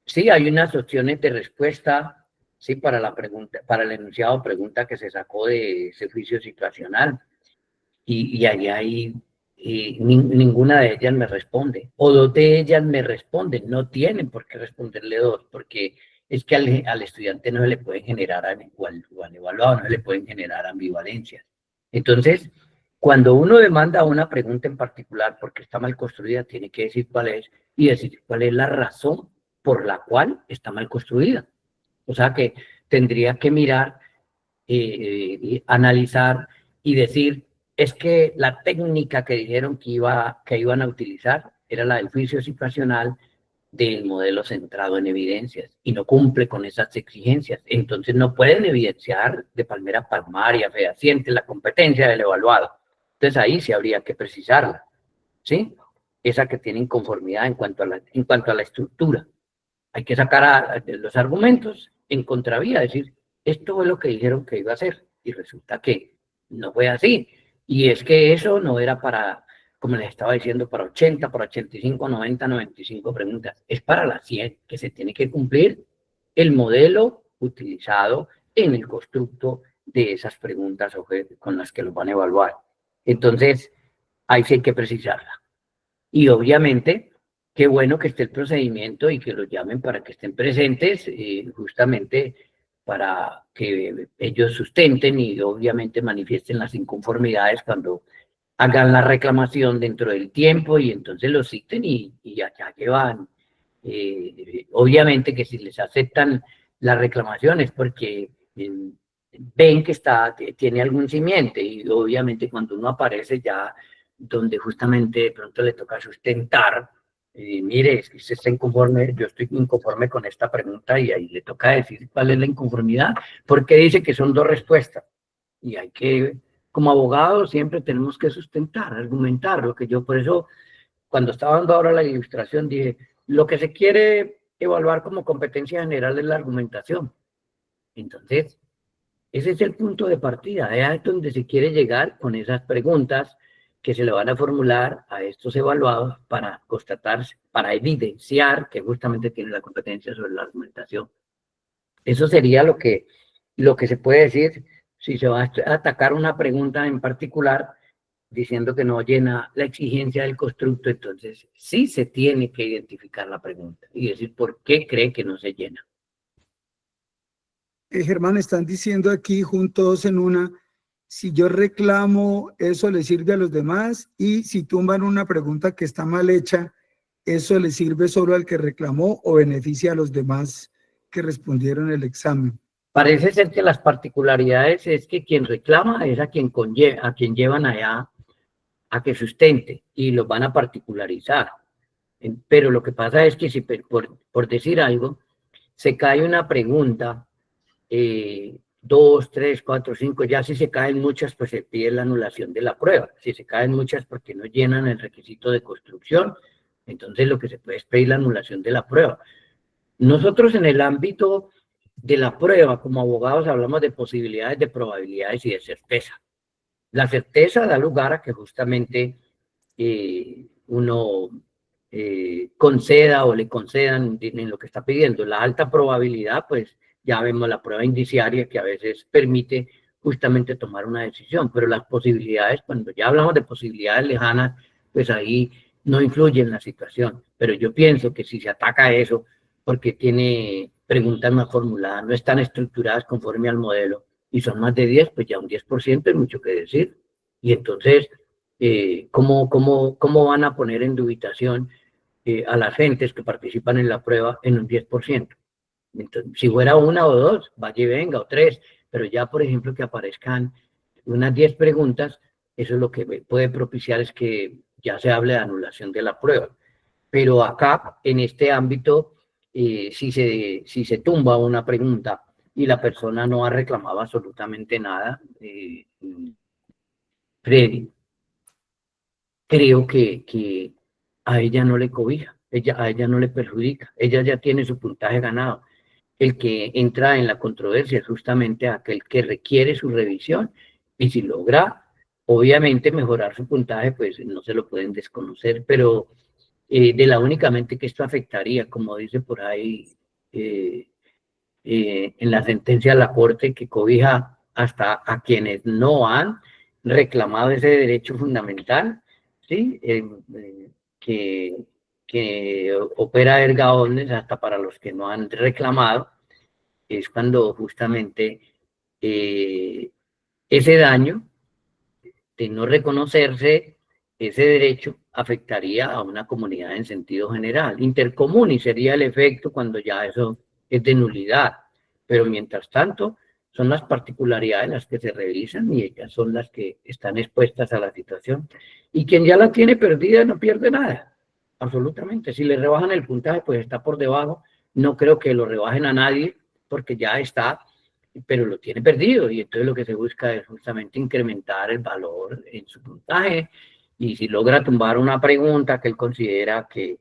Sí, hay unas opciones de respuesta, sí, para la pregunta, para el enunciado pregunta que se sacó de ese juicio situacional. Y ahí hay, ninguna de ellas me responde. O dos de ellas me responden. No tienen por qué responderle dos, porque es que al estudiante no se le puede generar, o al evaluado no se le pueden generar ambivalencias. Entonces, cuando uno demanda una pregunta en particular porque está mal construida, tiene que decir cuál es y decir cuál es la razón por la cual está mal construida. O sea que tendría que mirar analizar y decir, es que la técnica que dijeron que iban a utilizar era la del juicio situacional del modelo centrado en evidencias y no cumple con esas exigencias. Entonces no pueden evidenciar de palmera palmaria, fehaciente, la competencia del evaluado. Entonces ahí sí habría que precisarla, ¿sí? Esa que tiene inconformidad en cuanto a la estructura. Hay que sacar los argumentos en contravía, decir, esto fue lo que dijeron que iba a hacer y resulta que no fue así. Y es que eso no era para, como les estaba diciendo, para 80, para 85, 90, 95 preguntas. Es para las 100 que se tiene que cumplir el modelo utilizado en el constructo de esas preguntas con las que los van a evaluar. Entonces, ahí sí hay que precisarla. Y obviamente, qué bueno que esté el procedimiento y que los llamen para que estén presentes, justamente para que ellos sustenten y obviamente manifiesten las inconformidades cuando hagan la reclamación dentro del tiempo y entonces los citen y allá llevan. Obviamente que si les aceptan la reclamación es porque ven que tiene algún simiente y obviamente cuando uno aparece ya donde justamente de pronto le toca sustentar, mire, si usted está inconforme, yo estoy inconforme con esta pregunta y ahí le toca decir cuál es la inconformidad, porque dice que son dos respuestas y hay que, como abogados siempre tenemos que sustentar, argumentar, lo que yo por eso cuando estaba dando ahora la ilustración dije, lo que se quiere evaluar como competencia general es la argumentación. Entonces, ese es el punto de partida, es donde se quiere llegar con esas preguntas que se le van a formular a estos evaluados para constatar, para evidenciar que justamente tiene la competencia sobre la argumentación. Eso sería lo que se puede decir si se va a atacar una pregunta en particular diciendo que no llena la exigencia del constructo, entonces sí se tiene que identificar la pregunta y decir por qué cree que no se llena. Germán, están diciendo aquí juntos en una, si yo reclamo, eso le sirve a los demás, y si tumban una pregunta que está mal hecha, ¿eso le sirve solo al que reclamó o beneficia a los demás que respondieron el examen? Parece ser que las particularidades es que quien reclama es a quien llevan allá a que sustente y los van a particularizar. Pero lo que pasa es que si por decir algo, se cae una pregunta, 2, 3, 4, 5, ya si se caen muchas, pues se pide la anulación de la prueba. Si se caen muchas porque no llenan el requisito de construcción, entonces lo que se puede es pedir la anulación de la prueba. Nosotros en el ámbito de la prueba, como abogados, hablamos de posibilidades, de probabilidades y de certeza. La certeza da lugar a que justamente uno conceda o le concedan en lo que está pidiendo. La alta probabilidad, pues ya vemos la prueba indiciaria que a veces permite justamente tomar una decisión, pero las posibilidades, cuando ya hablamos de posibilidades lejanas, pues ahí no influye en la situación. Pero yo pienso que si se ataca eso, porque tiene preguntas más formuladas, no están estructuradas conforme al modelo, y son más de 10, pues ya un 10% es mucho que decir. Y entonces, ¿cómo van a poner en dubitación a las gentes que participan en la prueba en un 10%? Entonces, si fuera una o dos, vaya y venga, o tres, pero ya, por ejemplo, que aparezcan unas 10 preguntas, eso es lo que puede propiciar es que ya se hable de anulación de la prueba. Pero acá, en este ámbito, si se tumba una pregunta y la persona no ha reclamado absolutamente nada, Freddy, creo que a ella no le cobija, a ella no le perjudica, ella ya tiene su puntaje ganado. El que entra en la controversia es justamente aquel que requiere su revisión y si logra, obviamente, mejorar su puntaje, pues no se lo pueden desconocer, pero de la únicamente que esto afectaría, como dice por ahí en la sentencia de la Corte, que cobija hasta a quienes no han reclamado ese derecho fundamental, ¿sí? Que opera erga omnes hasta para los que no han reclamado, es cuando justamente ese daño de no reconocerse ese derecho afectaría a una comunidad en sentido general. Intercomún y sería el efecto cuando ya eso es de nulidad. Pero mientras tanto, Son las particularidades las que se revisan y ellas son las que están expuestas a la situación. Y quien ya la tiene perdida no pierde nada, absolutamente. Si le rebajan el puntaje, pues está por debajo. No creo que lo rebajen a nadie porque ya está, pero lo tiene perdido. Y entonces lo que se busca es justamente incrementar el valor en su puntaje. Y si logra tumbar una pregunta que él considera que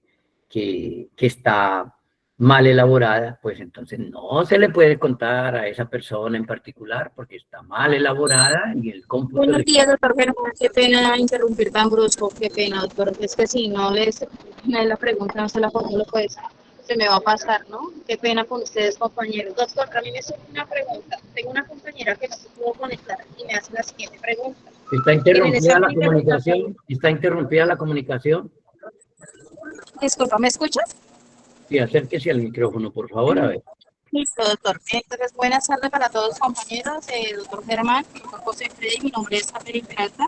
está mal elaborada, pues entonces no se le puede contar a esa persona en particular porque está mal elaborada y el cómputo... Buenos días, doctor Germán. Qué pena interrumpir tan brusco. Qué pena, doctor. Es que si no les me la pregunta, no se la formulo, pues se me va a pasar, ¿no? Qué pena con ustedes, compañeros. Doctor, a mí me surge una pregunta. Tengo una compañera que no se pudo conectar y me hace la siguiente pregunta. Está interrumpida la comunicación. Está interrumpida la comunicación. Disculpa, ¿me escuchas? Sí, acérquese al micrófono, por favor, a ver. Listo, doctor. Entonces, buenas tardes para todos los compañeros. Doctor Germán, doctor José Freddy, mi nombre es Catherine Peralta.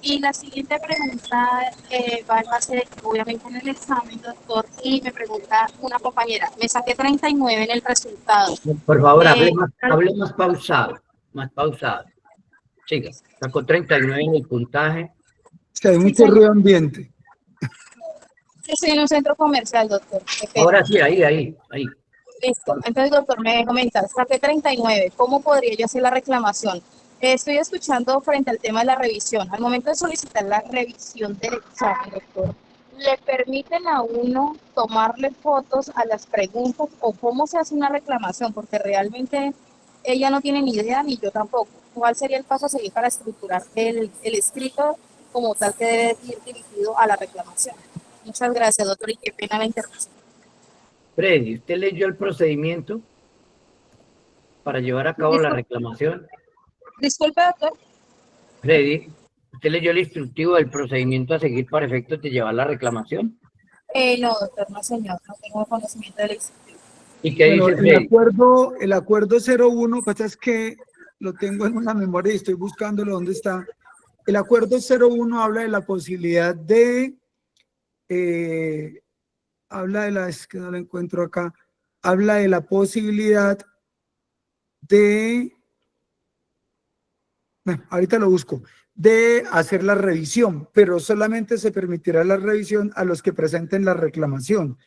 Y la siguiente pregunta va en base, obviamente, en el examen, doctor, y me pregunta una compañera. Me saqué 39 en el resultado. Por favor, hable más pausado, más pausado. Siga, sacó 39 en el puntaje. Es que hay mucho ruido ambiente. Estoy en un centro comercial, doctor. Ahora sí, ahí. Listo. Entonces, doctor, me comenta, saqué 39. ¿Cómo podría yo hacer la reclamación? Estoy escuchando frente al tema de la revisión. Al momento de solicitar la revisión del examen, doctor, ¿le permiten a uno tomarle fotos a las preguntas o cómo se hace una reclamación? Porque realmente ella no tiene ni idea ni yo tampoco. ¿Cuál sería el paso a seguir para estructurar el escrito como tal que debe ir dirigido a la reclamación? Muchas gracias, doctor, y qué pena la interrupción. Freddy, ¿usted leyó el procedimiento para llevar a cabo la reclamación? Disculpe, doctor. Freddy, ¿usted leyó el instructivo del procedimiento a seguir para efectos de llevar la reclamación? No, doctor, no, señor, no tengo conocimiento del instructivo. ¿Y qué dice Freddy? El acuerdo 01, pues es que lo tengo en una memoria y estoy buscándolo dónde está. El acuerdo 01 habla de la posibilidad de, es que no lo encuentro acá, habla de la posibilidad de, ahorita lo busco, de hacer la revisión, pero solamente se permitirá la revisión a los que presenten la reclamación.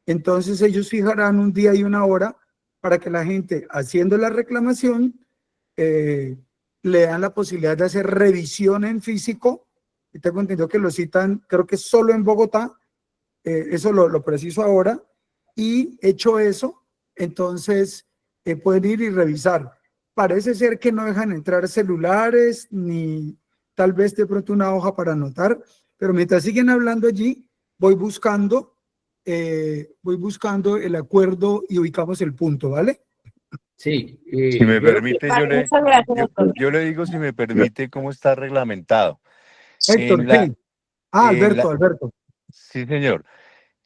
Entonces ellos fijarán un día y una hora para que la gente haciendo la reclamación le dan la posibilidad de hacer revisión en físico. Y tengo entendido que lo citan, creo que solo en Bogotá, eso lo preciso ahora. Y hecho eso, entonces pueden ir y revisar. Parece ser que no dejan entrar celulares ni tal vez de pronto una hoja para anotar, pero mientras siguen hablando allí, voy buscando el acuerdo y ubicamos el punto, ¿vale? Sí. Si me permite, yo le digo, si me permite, cómo está reglamentado. Héctor, sí. Alberto. Sí, señor.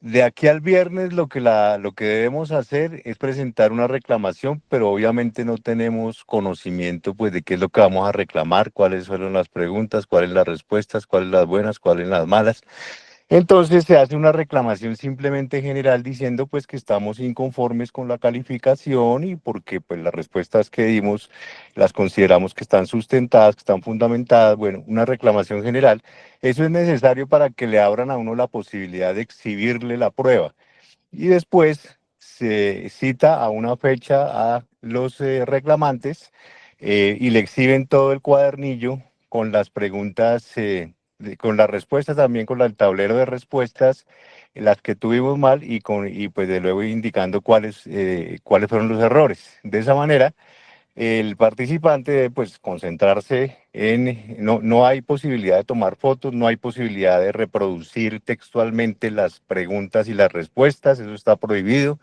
De aquí al viernes lo que debemos hacer es presentar una reclamación, pero obviamente no tenemos conocimiento pues de qué es lo que vamos a reclamar, cuáles fueron las preguntas, cuáles las respuestas, cuáles las buenas, cuáles las malas. Entonces se hace una reclamación simplemente general diciendo pues que estamos inconformes con la calificación y porque pues las respuestas que dimos las consideramos que están sustentadas, que están fundamentadas. Bueno, una reclamación general. Eso es necesario para que le abran a uno la posibilidad de exhibirle la prueba. Y después se cita a una fecha a los reclamantes y le exhiben todo el cuadernillo con las preguntas, con las respuestas, también con el tablero de respuestas, las que tuvimos mal y pues de luego indicando cuáles fueron los errores. De esa manera, el participante debe pues concentrarse no hay posibilidad de tomar fotos, no hay posibilidad de reproducir textualmente las preguntas y las respuestas, eso está prohibido.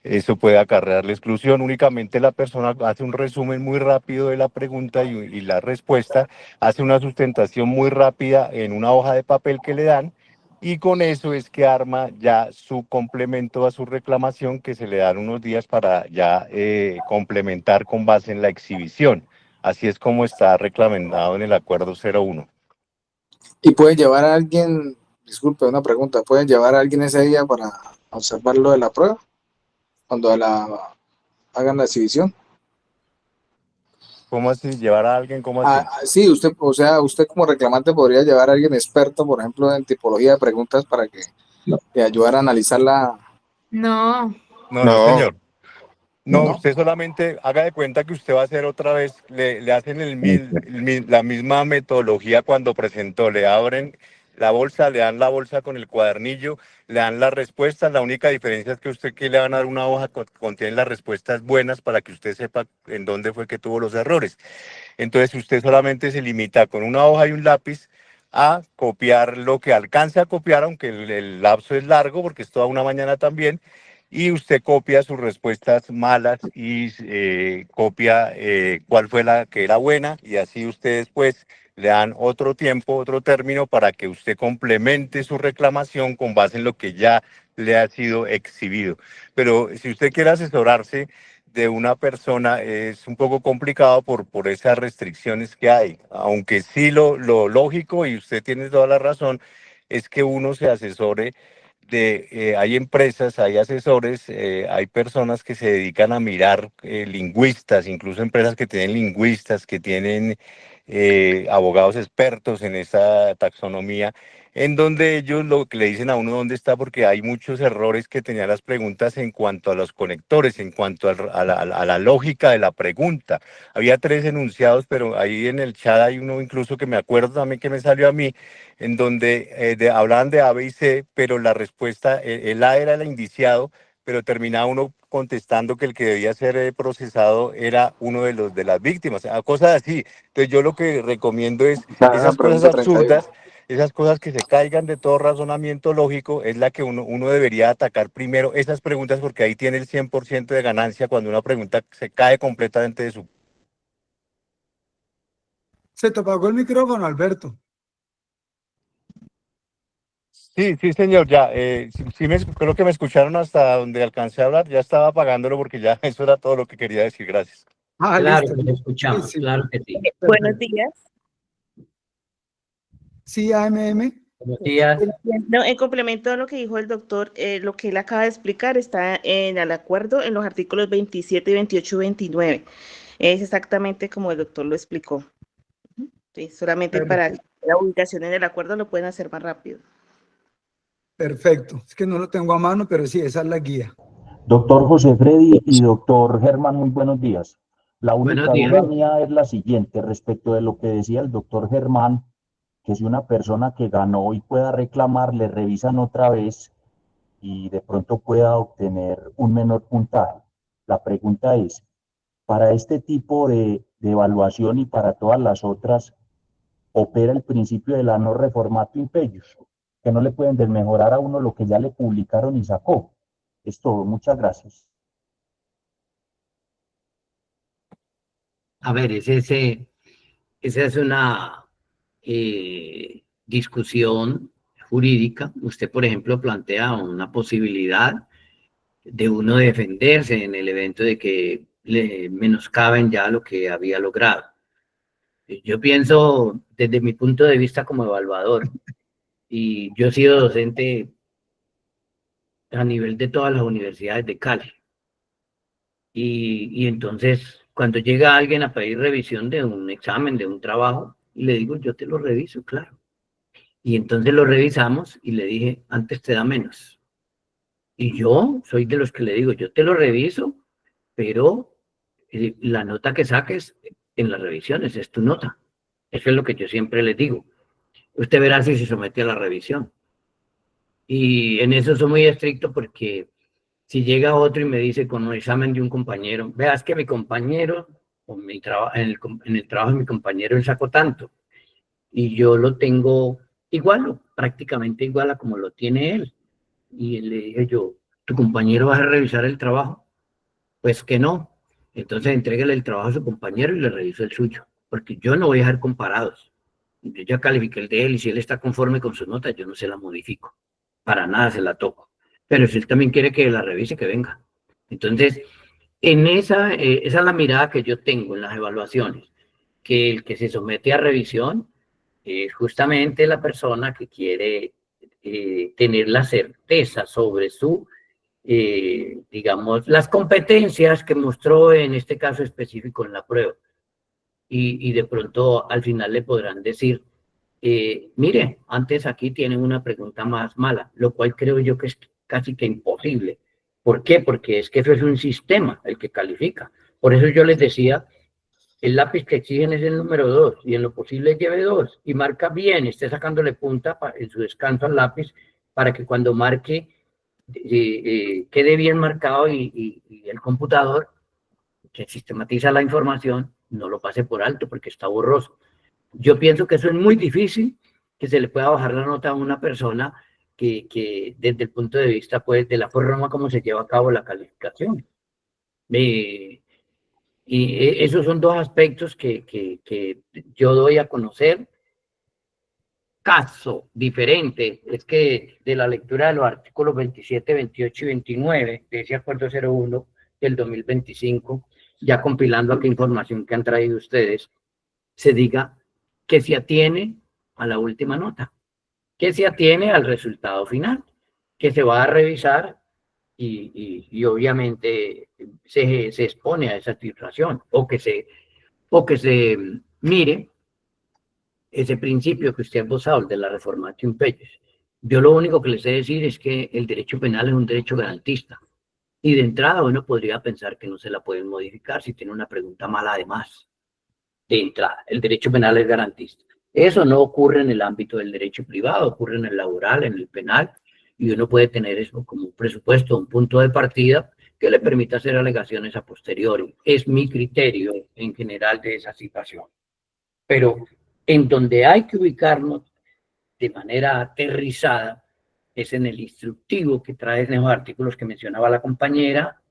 Eso puede acarrear la exclusión. Únicamente la persona hace un resumen muy rápido de la pregunta y la respuesta, hace una sustentación muy rápida en una hoja de papel que le dan, y con eso es que arma ya su complemento a su reclamación, que se le dan unos días para ya complementar con base en la exhibición. Así es como está reglamentado en el acuerdo 01. ¿Y pueden llevar a alguien, disculpe, una pregunta, pueden llevar a alguien ese día para observar lo de la prueba cuando hagan la exhibición? ¿Cómo así? ¿Llevar a alguien? ¿Cómo así? Sí, usted, o sea, usted como reclamante podría llevar a alguien experto, por ejemplo, en tipología de preguntas para que le ayudara a analizarla. No. No, no, señor. No, ¿No? usted solamente haga de cuenta que usted va a hacer otra vez, le hacen la misma metodología cuando presentó, le abren la bolsa, le dan la bolsa con el cuadernillo, le dan las respuestas, la única diferencia es que usted que le van a dar una hoja contiene las respuestas buenas para que usted sepa en dónde fue que tuvo los errores. Entonces usted solamente se limita con una hoja y un lápiz a copiar lo que alcance a copiar, aunque el lapso es largo porque es toda una mañana también, y usted copia sus respuestas malas y copia cuál fue la que era buena, y así usted después le dan otro tiempo, otro término para que usted complemente su reclamación con base en lo que ya le ha sido exhibido. Pero si usted quiere asesorarse de una persona es un poco complicado por esas restricciones que hay, aunque sí lo lógico, y usted tiene toda la razón, es que uno se asesore hay empresas, hay asesores, hay personas que se dedican a mirar lingüistas, incluso empresas que tienen lingüistas, que tienen abogados expertos en esa taxonomía, en donde ellos lo que le dicen a uno dónde está, porque hay muchos errores que tenían las preguntas en cuanto a los conectores, en cuanto a la lógica de la pregunta. Había 3 enunciados, pero ahí en el chat hay uno incluso que me acuerdo también que me salió a mí, en donde hablaban de A, B y C, pero la respuesta, el A era el indiciado, pero terminaba uno contestando que el que debía ser procesado era uno de las víctimas, cosas así. Entonces yo lo que recomiendo es La esas cosas pregunta 31. absurdas, esas cosas que se caigan de todo razonamiento lógico, es la que uno debería atacar primero, esas preguntas, porque ahí tiene el 100% de ganancia cuando una pregunta se cae completamente de su... Se te apagó el micrófono, Alberto. Sí, sí, señor, ya, creo que me escucharon hasta donde alcancé a hablar, ya estaba apagándolo porque ya eso era todo lo que quería decir, gracias. Ah, Claro listo. que te Sí, escuchamos, sí. claro que sí. Buenos días. Sí, AMM. Buenos días. No, en complemento a lo que dijo el doctor, lo que él acaba de explicar está en el acuerdo en los artículos 27, 28 y 29. Es exactamente como el doctor lo explicó. Sí, solamente para la ubicación en el acuerdo lo pueden hacer más rápido. Perfecto. Es que no lo tengo a mano, pero sí, esa es la guía. Doctor José Freddy y doctor Germán, muy buenos días. La Buenos única días. duda mía es la siguiente, respecto de lo que decía el doctor Germán, que si una persona que ganó y pueda reclamar, le revisan otra vez y de pronto pueda obtener un menor puntaje. La pregunta es, para este tipo de evaluación y para todas las otras, opera el principio de la no reformato impellus, que no le pueden desmejorar a uno lo que ya le publicaron y sacó. Es todo, muchas gracias. A ver, esa es una discusión jurídica. Usted, por ejemplo, plantea una posibilidad de uno defenderse en el evento de que le menoscaben ya lo que había logrado. Yo pienso desde mi punto de vista como evaluador, y yo he sido docente a nivel de todas las universidades de Cali. Y entonces, cuando llega alguien a pedir revisión de un examen, de un trabajo, y le digo, yo te lo reviso, claro. Y entonces lo revisamos y le dije, antes te da menos. Y yo soy de los que le digo, yo te lo reviso, pero la nota que saques en las revisiones es tu nota. Eso es lo que yo siempre les digo. Usted verá si se somete a la revisión. Y en eso soy muy estricto porque si llega otro y me dice con un examen de un compañero, veas que mi compañero, o en el trabajo de mi compañero, él sacó tanto, y yo lo tengo igual, o prácticamente igual a como lo tiene él. Y le dije yo, ¿tu compañero va a revisar el trabajo? Pues que no. Entonces entréguele el trabajo a su compañero y le reviso el suyo, porque yo no voy a dejar comparados. Yo ya califiqué el de él y si él está conforme con su nota, yo no se la modifico. Para nada se la toco. Pero si él también quiere que la revise, que venga. Entonces, esa es la mirada que yo tengo en las evaluaciones, que el que se somete a revisión es justamente la persona que quiere tener la certeza sobre su, digamos, las competencias que mostró en este caso específico en la prueba. y de pronto al final le podrán decir, mire, antes aquí tienen una pregunta más mala, lo cual creo yo que es casi que imposible. ¿Por qué? Porque es que eso es un sistema el que califica. Por eso yo les decía, el lápiz que exigen es el número 2 y en lo posible lleve 2 y marca bien, esté sacándole punta en su descanso al lápiz para que cuando marque quede bien marcado y el computador que sistematiza la información no lo pase por alto porque está borroso. Yo pienso que eso es muy difícil, que se le pueda bajar la nota a una persona que desde el punto de vista pues, de la forma como se lleva a cabo la calificación. Y esos son dos aspectos que yo doy a conocer. Caso diferente es que de la lectura de los artículos 27, 28 y 29 de ese acuerdo 01 del 2025, ya compilando aquí información que han traído ustedes, se diga que se atiene a la última nota, que se atiene al resultado final, que se va a revisar y obviamente se expone a esa situación o que se mire ese principio que usted ha esbozado, el de la reformatio in peius. Yo lo único que les he de decir es que el derecho penal es un derecho garantista y de entrada uno podría pensar que no se la pueden modificar si tiene una pregunta mala además. De entrada, el derecho penal es garantista. Eso no ocurre en el ámbito del derecho privado, ocurre en el laboral, en el penal, y uno puede tener eso como un presupuesto, un punto de partida que le permita hacer alegaciones a posteriori. Es mi criterio en general de esa situación. Pero en donde hay que ubicarnos de manera aterrizada es en el instructivo que trae en los artículos que mencionaba la compañera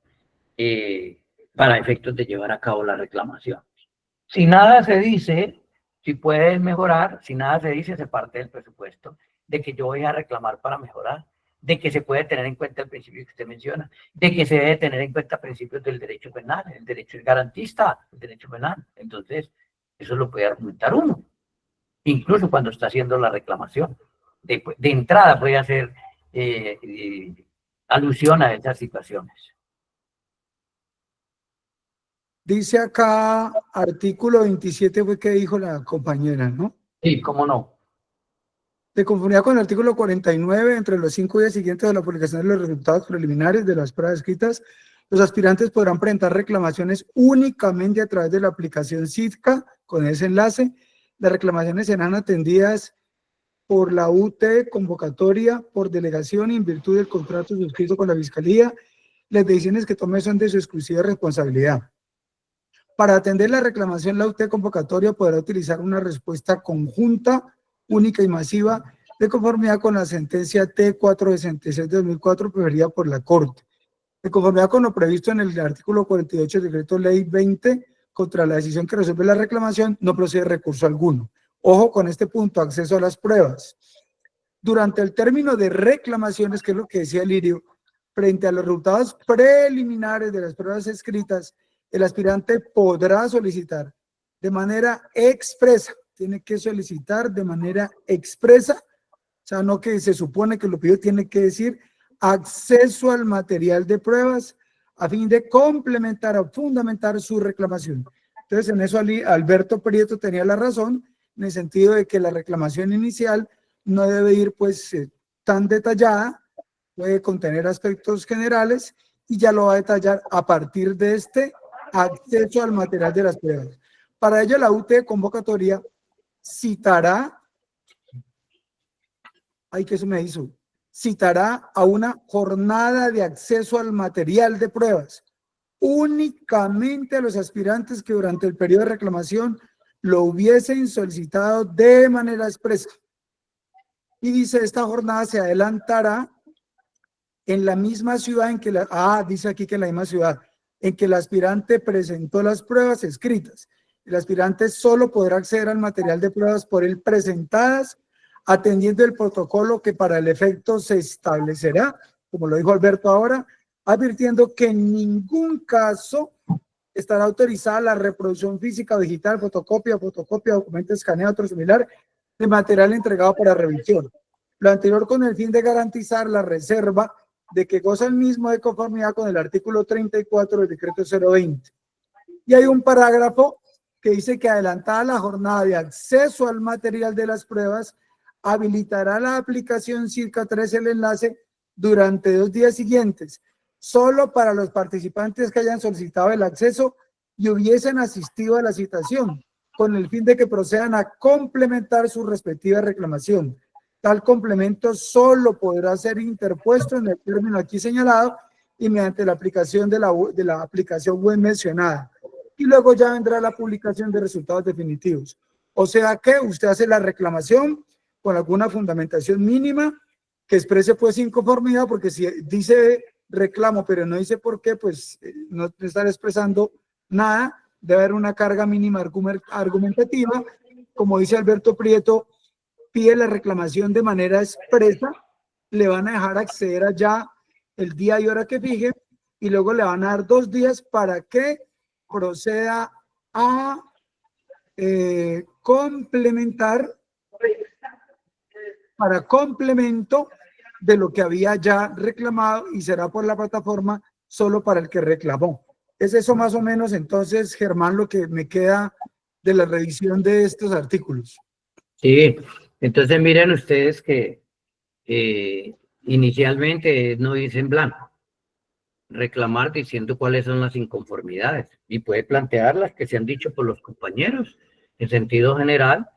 para efectos de llevar a cabo la reclamación. Si nada se dice, si puedes mejorar, si nada se dice, se parte del presupuesto de que yo voy a reclamar para mejorar, de que se puede tener en cuenta el principio que usted menciona, de que se debe tener en cuenta principios del derecho penal, el derecho es garantista, el derecho penal. Entonces, eso lo puede argumentar uno, incluso cuando está haciendo la reclamación. De entrada puede hacer alusión a esas situaciones. Dice acá, artículo 27 fue que dijo la compañera, ¿no? Sí, cómo no. De conformidad con el artículo 49, entre los 5 días siguientes de la publicación de los resultados preliminares de las pruebas escritas, los aspirantes podrán presentar reclamaciones únicamente a través de la aplicación CIDCA, con ese enlace. Las reclamaciones serán atendidas por la UT convocatoria, por delegación y en virtud del contrato suscrito con la Fiscalía. Las decisiones que tome son de su exclusiva responsabilidad. Para atender la reclamación, la UT convocatoria podrá utilizar una respuesta conjunta, única y masiva, de conformidad con la sentencia T466 de 2004 preferida por la Corte. De conformidad con lo previsto en el artículo 48 del Decreto Ley 20, contra la decisión que resuelve la reclamación, no procede recurso alguno. Ojo con este punto, acceso a las pruebas. Durante el término de reclamaciones, que es lo que decía Lirio, frente a los resultados preliminares de las pruebas escritas, el aspirante podrá solicitar de manera expresa, tiene que solicitar de manera expresa, o sea, no que se supone que lo pidió, tiene que decir acceso al material de pruebas a fin de complementar o fundamentar su reclamación. Entonces, en eso Alberto Prieto tenía la razón, en el sentido de que la reclamación inicial no debe ir pues tan detallada, puede contener aspectos generales y ya lo va a detallar a partir de este acceso al material de las pruebas. Para ello, la UT convocatoria citará, ay, que eso me hizo, citará a una jornada de acceso al material de pruebas únicamente a los aspirantes que durante el periodo de reclamación lo hubiesen solicitado de manera expresa. Y dice, esta jornada se adelantará en la misma ciudad en que dice aquí que en la misma ciudad en que el aspirante presentó las pruebas escritas. El aspirante solo podrá acceder al material de pruebas por él presentadas, atendiendo el protocolo que para el efecto se establecerá, como lo dijo Alberto ahora, advirtiendo que en ningún caso estará autorizada la reproducción física o digital, fotocopia, documento escaneado, otro similar, de material entregado para revisión. Lo anterior con el fin de garantizar la reserva de que goza el mismo de conformidad con el artículo 34 del decreto 020. Y hay un parágrafo que dice que adelantada la jornada de acceso al material de las pruebas, habilitará la aplicación Circa 3 el enlace durante 2 días siguientes, solo para los participantes que hayan solicitado el acceso y hubiesen asistido a la citación, con el fin de que procedan a complementar su respectiva reclamación. Tal complemento solo podrá ser interpuesto en el término aquí señalado y mediante la aplicación de la aplicación web mencionada. Y luego ya vendrá la publicación de resultados definitivos. O sea que usted hace la reclamación con alguna fundamentación mínima que exprese pues inconformidad, porque si dice reclamo pero no dice por qué, pues no estará expresando nada. Debe haber una carga mínima argumentativa. Como dice Alberto Prieto, pide la reclamación de manera expresa, le van a dejar acceder allá el día y hora que fije y luego le van a dar 2 días para que proceda a complementar, para complemento de lo que había ya reclamado, y será por la plataforma solo para el que reclamó. Es eso más o menos entonces, Germán, lo que me queda de la revisión de estos artículos. Sí, entonces miren ustedes que inicialmente no dice en blanco, reclamar diciendo cuáles son las inconformidades y puede plantear las que se han dicho por los compañeros. En sentido general,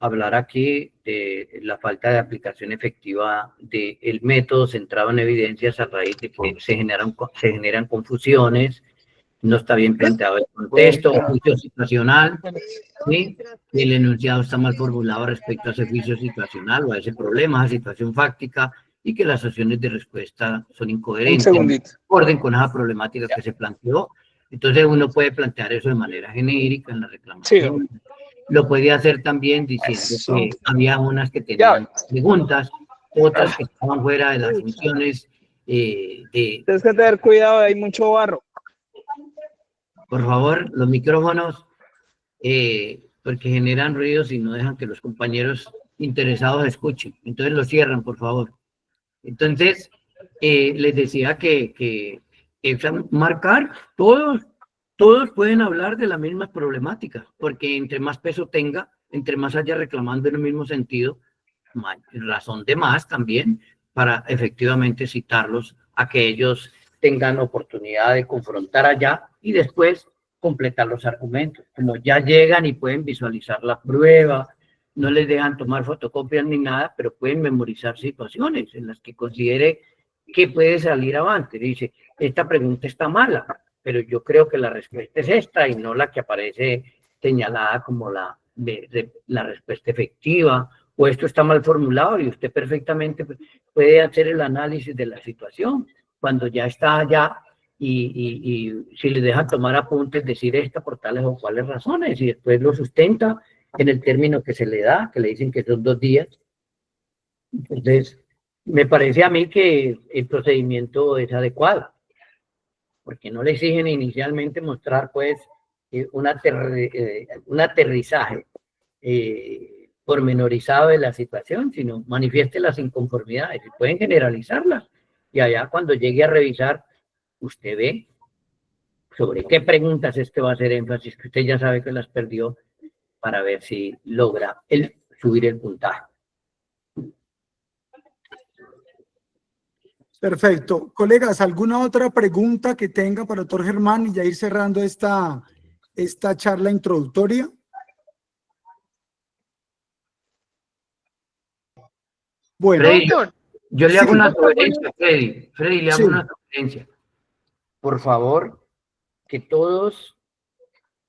hablar aquí de la falta de aplicación efectiva del método centrado en evidencias a raíz de que se generan confusiones, no está bien planteado el contexto, juicio situacional, ¿sí? El enunciado está mal formulado respecto a ese juicio situacional o a ese problema, a esa situación fáctica, y que las opciones de respuesta son incoherentes, en orden con esa problemática que se planteó. Entonces uno puede plantear eso de manera genérica en la reclamación. Sí. Lo podía hacer también diciendo que había unas que tenían preguntas, otras que estaban fuera de las funciones de... Tienes que tener cuidado, hay mucho barro. Por favor, los micrófonos, porque generan ruidos y no dejan que los compañeros interesados escuchen. Entonces los cierran, por favor. Entonces, les decía que marcar, todos pueden hablar de las mismas problemáticas, porque entre más peso tenga, entre más haya reclamando en el mismo sentido, razón de más también para efectivamente citarlos a que ellos tengan oportunidad de confrontar allá y después completar los argumentos. Como ya llegan y pueden visualizar la prueba, no les dejan tomar fotocopias ni nada, pero pueden memorizar situaciones en las que considere que puede salir avante. Dice, esta pregunta está mala, pero yo creo que la respuesta es esta y no la que aparece señalada como la respuesta efectiva, o esto está mal formulado, y usted perfectamente puede hacer el análisis de la situación cuando ya está allá y si le dejan tomar apuntes, decir esta por tales o cuales razones, y después lo sustenta en el término que se le da, que le dicen que son 2 días. Entonces, me parece a mí que el procedimiento es adecuado, porque no le exigen inicialmente mostrar, pues, un aterrizaje pormenorizado de la situación, sino manifieste las inconformidades y pueden generalizarlas. Y allá cuando llegue a revisar, usted ve sobre qué preguntas es que va a hacer énfasis, que usted ya sabe que las perdió, para ver si logra subir el puntaje. Perfecto. Colegas, ¿alguna otra pregunta que tenga para el doctor Germán y ya ir cerrando esta charla introductoria? Bueno. Freddy, yo le hago una sugerencia, Freddy, le hago una sugerencia. Por favor, que todos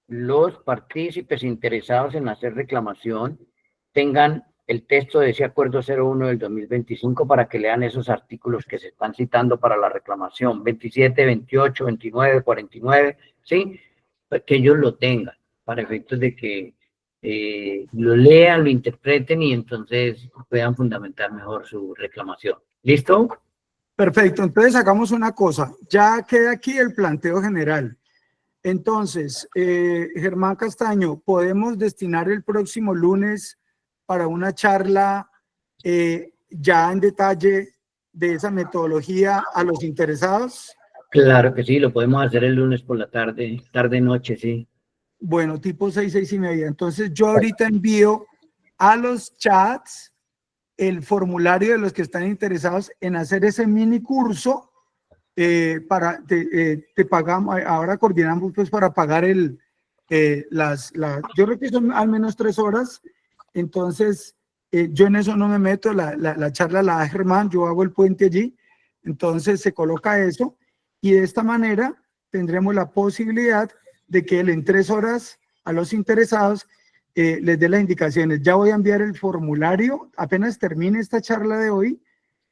los partícipes interesados en hacer reclamación tengan el texto de ese acuerdo 01 del 2025 para que lean esos artículos que se están citando para la reclamación, 27, 28, 29, 49, ¿sí? Que ellos lo tengan, para efectos de que lo lean, lo interpreten y entonces puedan fundamentar mejor su reclamación. ¿Listo? Perfecto, entonces hagamos una cosa, ya queda aquí el planteo general. Entonces, Germán Castaño, ¿podemos destinar el próximo lunes para una charla ya en detalle de esa metodología a los interesados? Claro que sí, lo podemos hacer el lunes por la tarde, tarde-noche, sí. Bueno, tipo 6, 6:30. Entonces yo ahorita envío a los chats el formulario de los que están interesados en hacer ese mini curso. Te pagamos, ahora coordinamos pues para pagar yo creo que son al menos 3 horas. Entonces yo en eso no me meto, la charla la da Germán, yo hago el puente allí. Entonces se coloca eso y de esta manera tendremos la posibilidad de que él en 3 horas a los interesados les dé las indicaciones. Ya voy a enviar el formulario, apenas termine esta charla de hoy,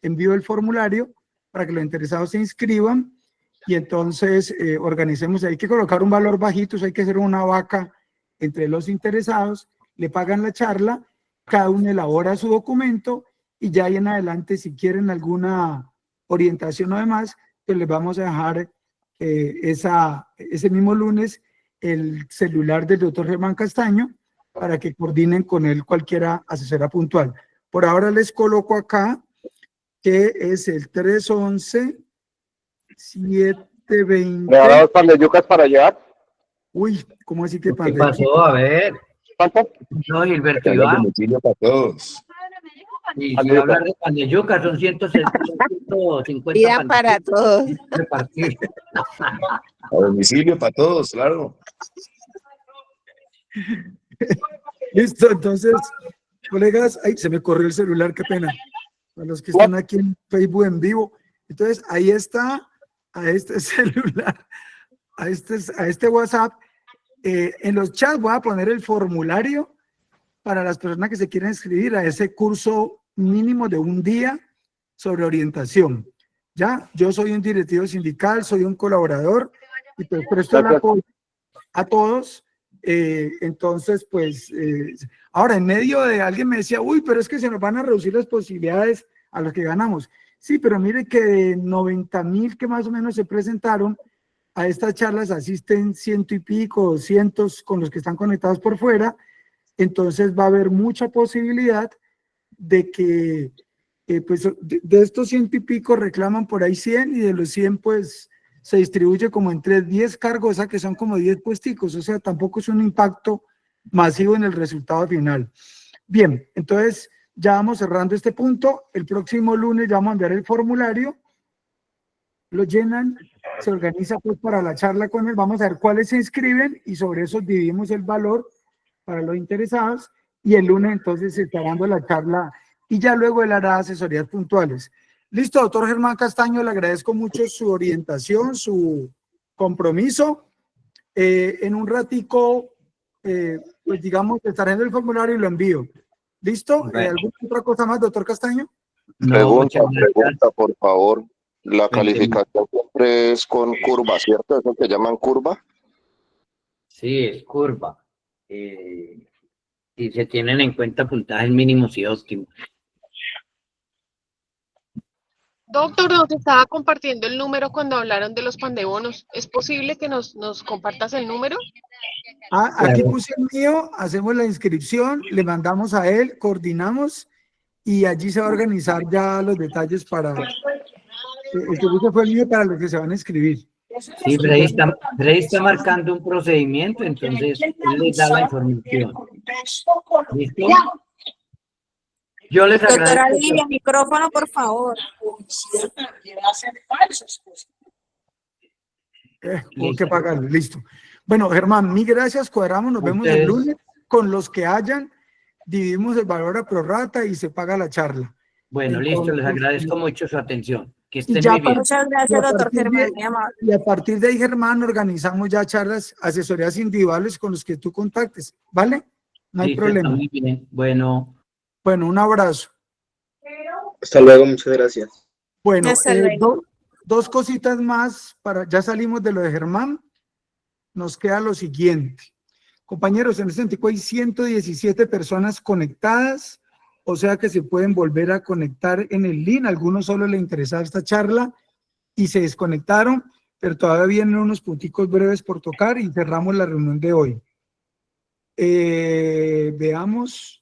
envío el formulario para que los interesados se inscriban y entonces organicemos. Hay que colocar un valor bajito, hay que hacer una vaca entre los interesados, le pagan la charla, cada uno elabora su documento y ya ahí en adelante, si quieren alguna orientación o demás, pues les vamos a dejar ese mismo lunes el celular del doctor Germán Castaño para que coordinen con él cualquier asesora puntual. Por ahora les coloco acá que es el 311-720. ¿Me da 2 pan de yucas para llevar? Uy, ¿cómo así que ¿Qué pasó? A ver. ¿Cuánto? No, Gilberto Iván. Domicilio para todos. Y si hablar de pan de yuca, son 150 Vida pan de para yuca todos. repartir. A domicilio para todos, claro. Listo, entonces, colegas, ay, se me corrió el celular, qué pena. Para los que están aquí en Facebook en vivo. Entonces, ahí está, a este celular, a este WhatsApp. En los chats voy a poner el formulario para las personas que se quieren inscribir a ese curso mínimo de un día sobre orientación. Ya, yo soy un directivo sindical, soy un colaborador y pues presto el apoyo a todos. Entonces, pues, ahora en medio de alguien me decía, uy, pero es que se nos van a reducir las posibilidades a los que ganamos. Sí, pero mire que de 90,000 que más o menos se presentaron, a estas charlas asisten 100 y pico, 200 con los que están conectados por fuera. Entonces va a haber mucha posibilidad de que pues de estos 100 y pico reclaman por ahí 100 y de los 100 pues se distribuye como entre 10 cargos, o sea que son como 10 puesticos, o sea tampoco es un impacto masivo en el resultado final. Bien, entonces ya vamos cerrando este punto. El próximo lunes ya vamos a enviar el formulario, lo llenan, se organiza pues para la charla con él, vamos a ver cuáles se inscriben y sobre eso dividimos el valor para los interesados y el lunes entonces se está dando la charla y ya luego él hará asesorías puntuales. Listo, doctor Germán Castaño, le agradezco mucho su orientación, su compromiso. En un ratico, pues digamos, estaré en el formulario y lo envío. ¿Listo? Bueno. ¿Alguna otra cosa más, doctor Castaño? No, Pregunta, por favor. La calificación siempre es con curva, ¿cierto? ¿Eso que llaman curva? Sí, es curva. Y se tienen en cuenta puntajes mínimos y óptimos. Doctor, nos estaba compartiendo el número cuando hablaron de los pandebonos. ¿Es posible que nos compartas el número? Aquí puse el mío, hacemos la inscripción, le mandamos a él, coordinamos y allí se va a organizar ya los detalles para... El que puse fue el mío para los que se van a inscribir. Sí, Freddy está marcando un procedimiento, entonces él les da la información. ¿Listo? Yo les Doctora agradezco. Lidia, micrófono, por favor. Hay que pagarlo, listo. Bueno, Germán, mil gracias, cuadramos, nos vemos el lunes. Con los que hayan, dividimos el valor a prorrata y se paga la charla. Bueno, listo, les agradezco mucho su atención. Que estén ya muy bien. Muchas gracias, doctor Germán. Muy amable. Y a partir de ahí, Germán, organizamos ya charlas, asesorías individuales con los que tú contactes, ¿vale? No hay Listo, problema. está muy bien. Bueno. Bueno, un abrazo. Hasta luego, muchas gracias. Bueno, Hasta luego. dos cositas más, ya salimos de lo de Germán, nos queda lo siguiente. Compañeros, en este momento hay 117 personas conectadas, o sea que se pueden volver a conectar en el link. Algunos solo les interesaba esta charla y se desconectaron, pero todavía vienen unos punticos breves por tocar y cerramos la reunión de hoy. Veamos.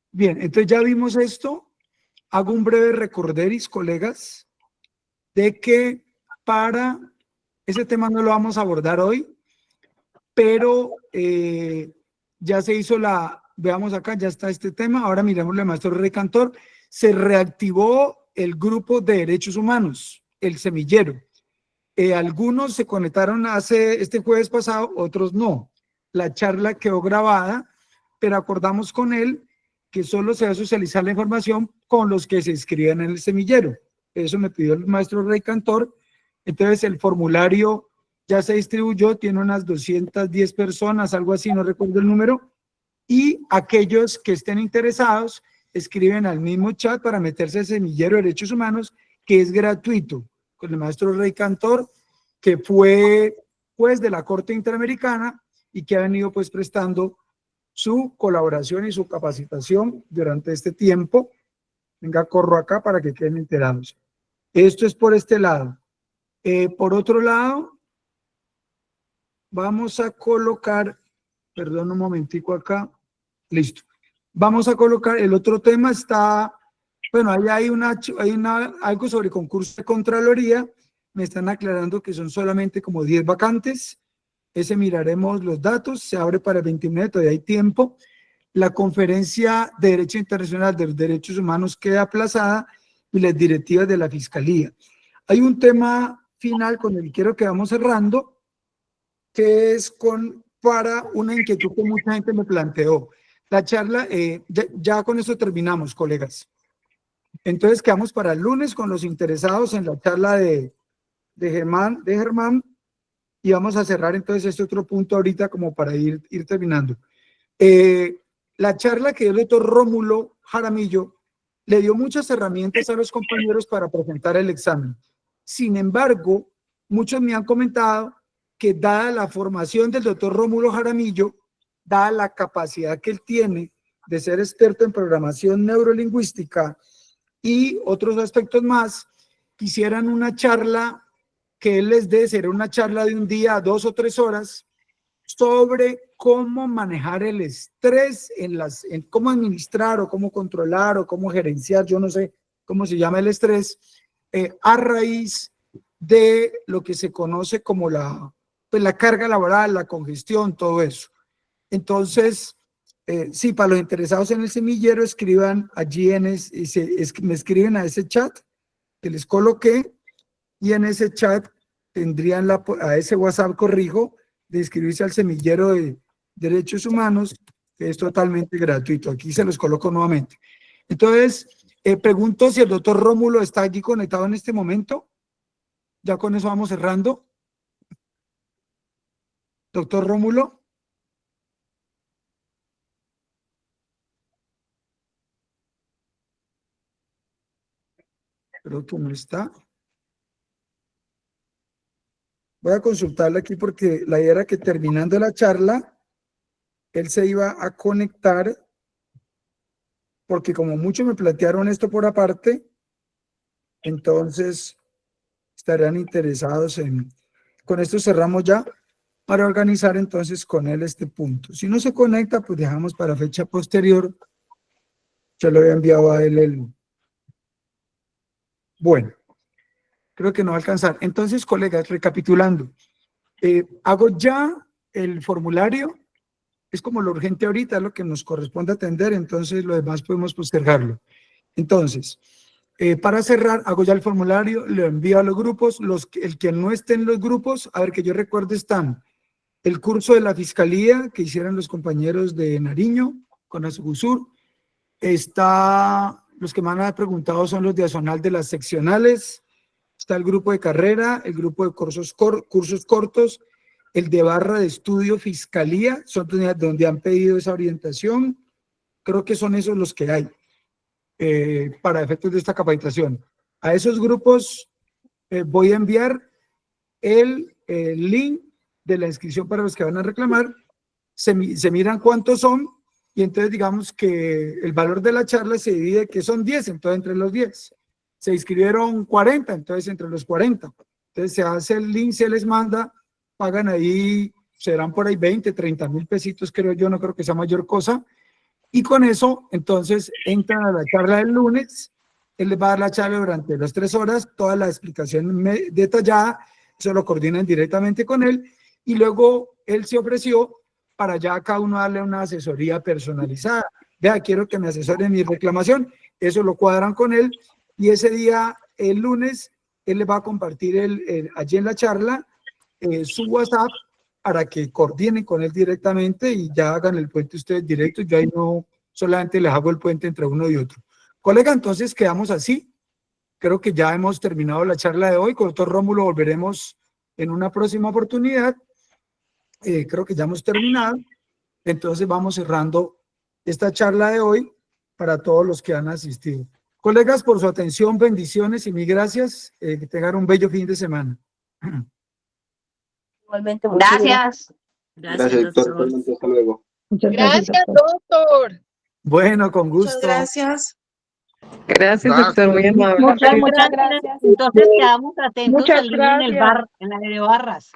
Bien, entonces ya vimos esto. Hago un breve recorderis, colegas, de que para ese tema no lo vamos a abordar hoy, pero ya se hizo veamos acá, ya está este tema, ahora miramos al maestro Rey Cantor, se reactivó el grupo de derechos humanos, el semillero. Algunos se conectaron este jueves pasado, otros no. La charla quedó grabada, pero acordamos con él que solo se va a socializar la información con los que se inscriban en el semillero. Eso me pidió el maestro Rey Cantor. Entonces el formulario ya se distribuyó, tiene unas 210 personas, algo así, no recuerdo el número, y aquellos que estén interesados escriben al mismo chat para meterse al semillero de derechos humanos, que es gratuito, con el maestro Rey Cantor, que fue juez de la Corte Interamericana y que ha venido pues prestando su colaboración y su capacitación durante este tiempo. Venga, corro acá para que queden enterados. Esto es por este lado. Por otro lado, vamos a colocar, perdón un momentico acá, listo. Vamos a colocar, el otro tema está, bueno, ahí hay algo sobre concurso de Contraloría, me están aclarando que son solamente como 10 vacantes, ese miraremos los datos, se abre para el 29, todavía hay tiempo. La conferencia de Derecho Internacional de los Derechos Humanos queda aplazada y las directivas de la Fiscalía. Hay un tema final con el que quiero que vamos cerrando, que es para una inquietud que mucha gente me planteó. La charla, ya con eso terminamos, colegas. Entonces quedamos para el lunes con los interesados en la charla de Germán, y vamos a cerrar entonces este otro punto ahorita como para ir terminando. La charla que dio el doctor Rómulo Jaramillo le dio muchas herramientas a los compañeros para presentar el examen. Sin embargo, muchos me han comentado que dada la formación del doctor Rómulo Jaramillo, dada la capacidad que él tiene de ser experto en programación neurolingüística y otros aspectos más, quisieran una charla que él les dé, será una charla de un día, 2 o 3 horas, sobre cómo manejar el estrés, en cómo administrar o cómo controlar o cómo gerenciar, yo no sé cómo se llama el estrés, a raíz de lo que se conoce como la carga laboral, la congestión, todo eso. Entonces, sí, para los interesados en el semillero, escriban allí me escriben a ese chat que les coloqué, y en ese chat tendrían a ese WhatsApp, corrijo, de inscribirse al semillero de derechos humanos, que es totalmente gratuito. Aquí se los coloco nuevamente. Entonces, pregunto si el doctor Rómulo está aquí conectado en este momento. Ya con eso vamos cerrando. Doctor Rómulo. Creo que no está. Voy a consultarle aquí porque la idea era que terminando la charla, él se iba a conectar, porque como muchos me plantearon esto por aparte, entonces estarían interesados en... Con esto cerramos ya para organizar entonces con él este punto. Si no se conecta, pues dejamos para fecha posterior. Ya lo había enviado a él Bueno, creo que no va a alcanzar. Entonces, colegas, recapitulando, hago ya el formulario, es como lo urgente ahorita, lo que nos corresponde atender, entonces lo demás podemos postergarlo. Entonces, para cerrar, hago ya el formulario, lo envío a los grupos, el que no esté en los grupos, a ver que yo recuerde, están el curso de la Fiscalía que hicieron los compañeros de Nariño con Asegusur, está, los que me han preguntado son los de Azonal de las seccionales, está el grupo de carrera, el grupo de cursos cortos, el de barra de estudio Fiscalía, son donde han pedido esa orientación. Creo que son esos los que hay para efectos de esta capacitación. A esos grupos voy a enviar el link de la inscripción para los que van a reclamar. Se miran cuántos son y entonces digamos que el valor de la charla se divide, que son 10, entonces entre los 10. Se inscribieron 40, entonces entre los 40. Entonces se hace el link, se les manda, pagan ahí, serán por ahí 20, 30 mil pesitos, creo yo, no creo que sea mayor cosa. Y con eso, entonces, entran a la charla del lunes, él les va a dar la charla durante las 3 horas, toda la explicación detallada, eso lo coordinan directamente con él, y luego él se ofreció para ya cada uno darle una asesoría personalizada. Vea, quiero que me asesore mi reclamación, eso lo cuadran con él, y ese día, el lunes, él le va a compartir allí en la charla su WhatsApp para que coordinen con él directamente y ya hagan el puente ustedes directos. Yo ahí no solamente les hago el puente entre uno y otro. Colega, entonces quedamos así. Creo que ya hemos terminado la charla de hoy. Con el doctor Rómulo volveremos en una próxima oportunidad. Creo que ya hemos terminado. Entonces vamos cerrando esta charla de hoy para todos los que han asistido. Colegas, por su atención, bendiciones y mil gracias. Que tengan un bello fin de semana. Igualmente, Gracias. Gracias, doctor. Hasta luego. Muchas Gracias, doctor. Bueno, con gusto. Muchas gracias. Gracias, doctor, muy amable. Muchas gracias. Entonces quedamos atentos Muchas al niño en el gracias. bar, en la de Barras.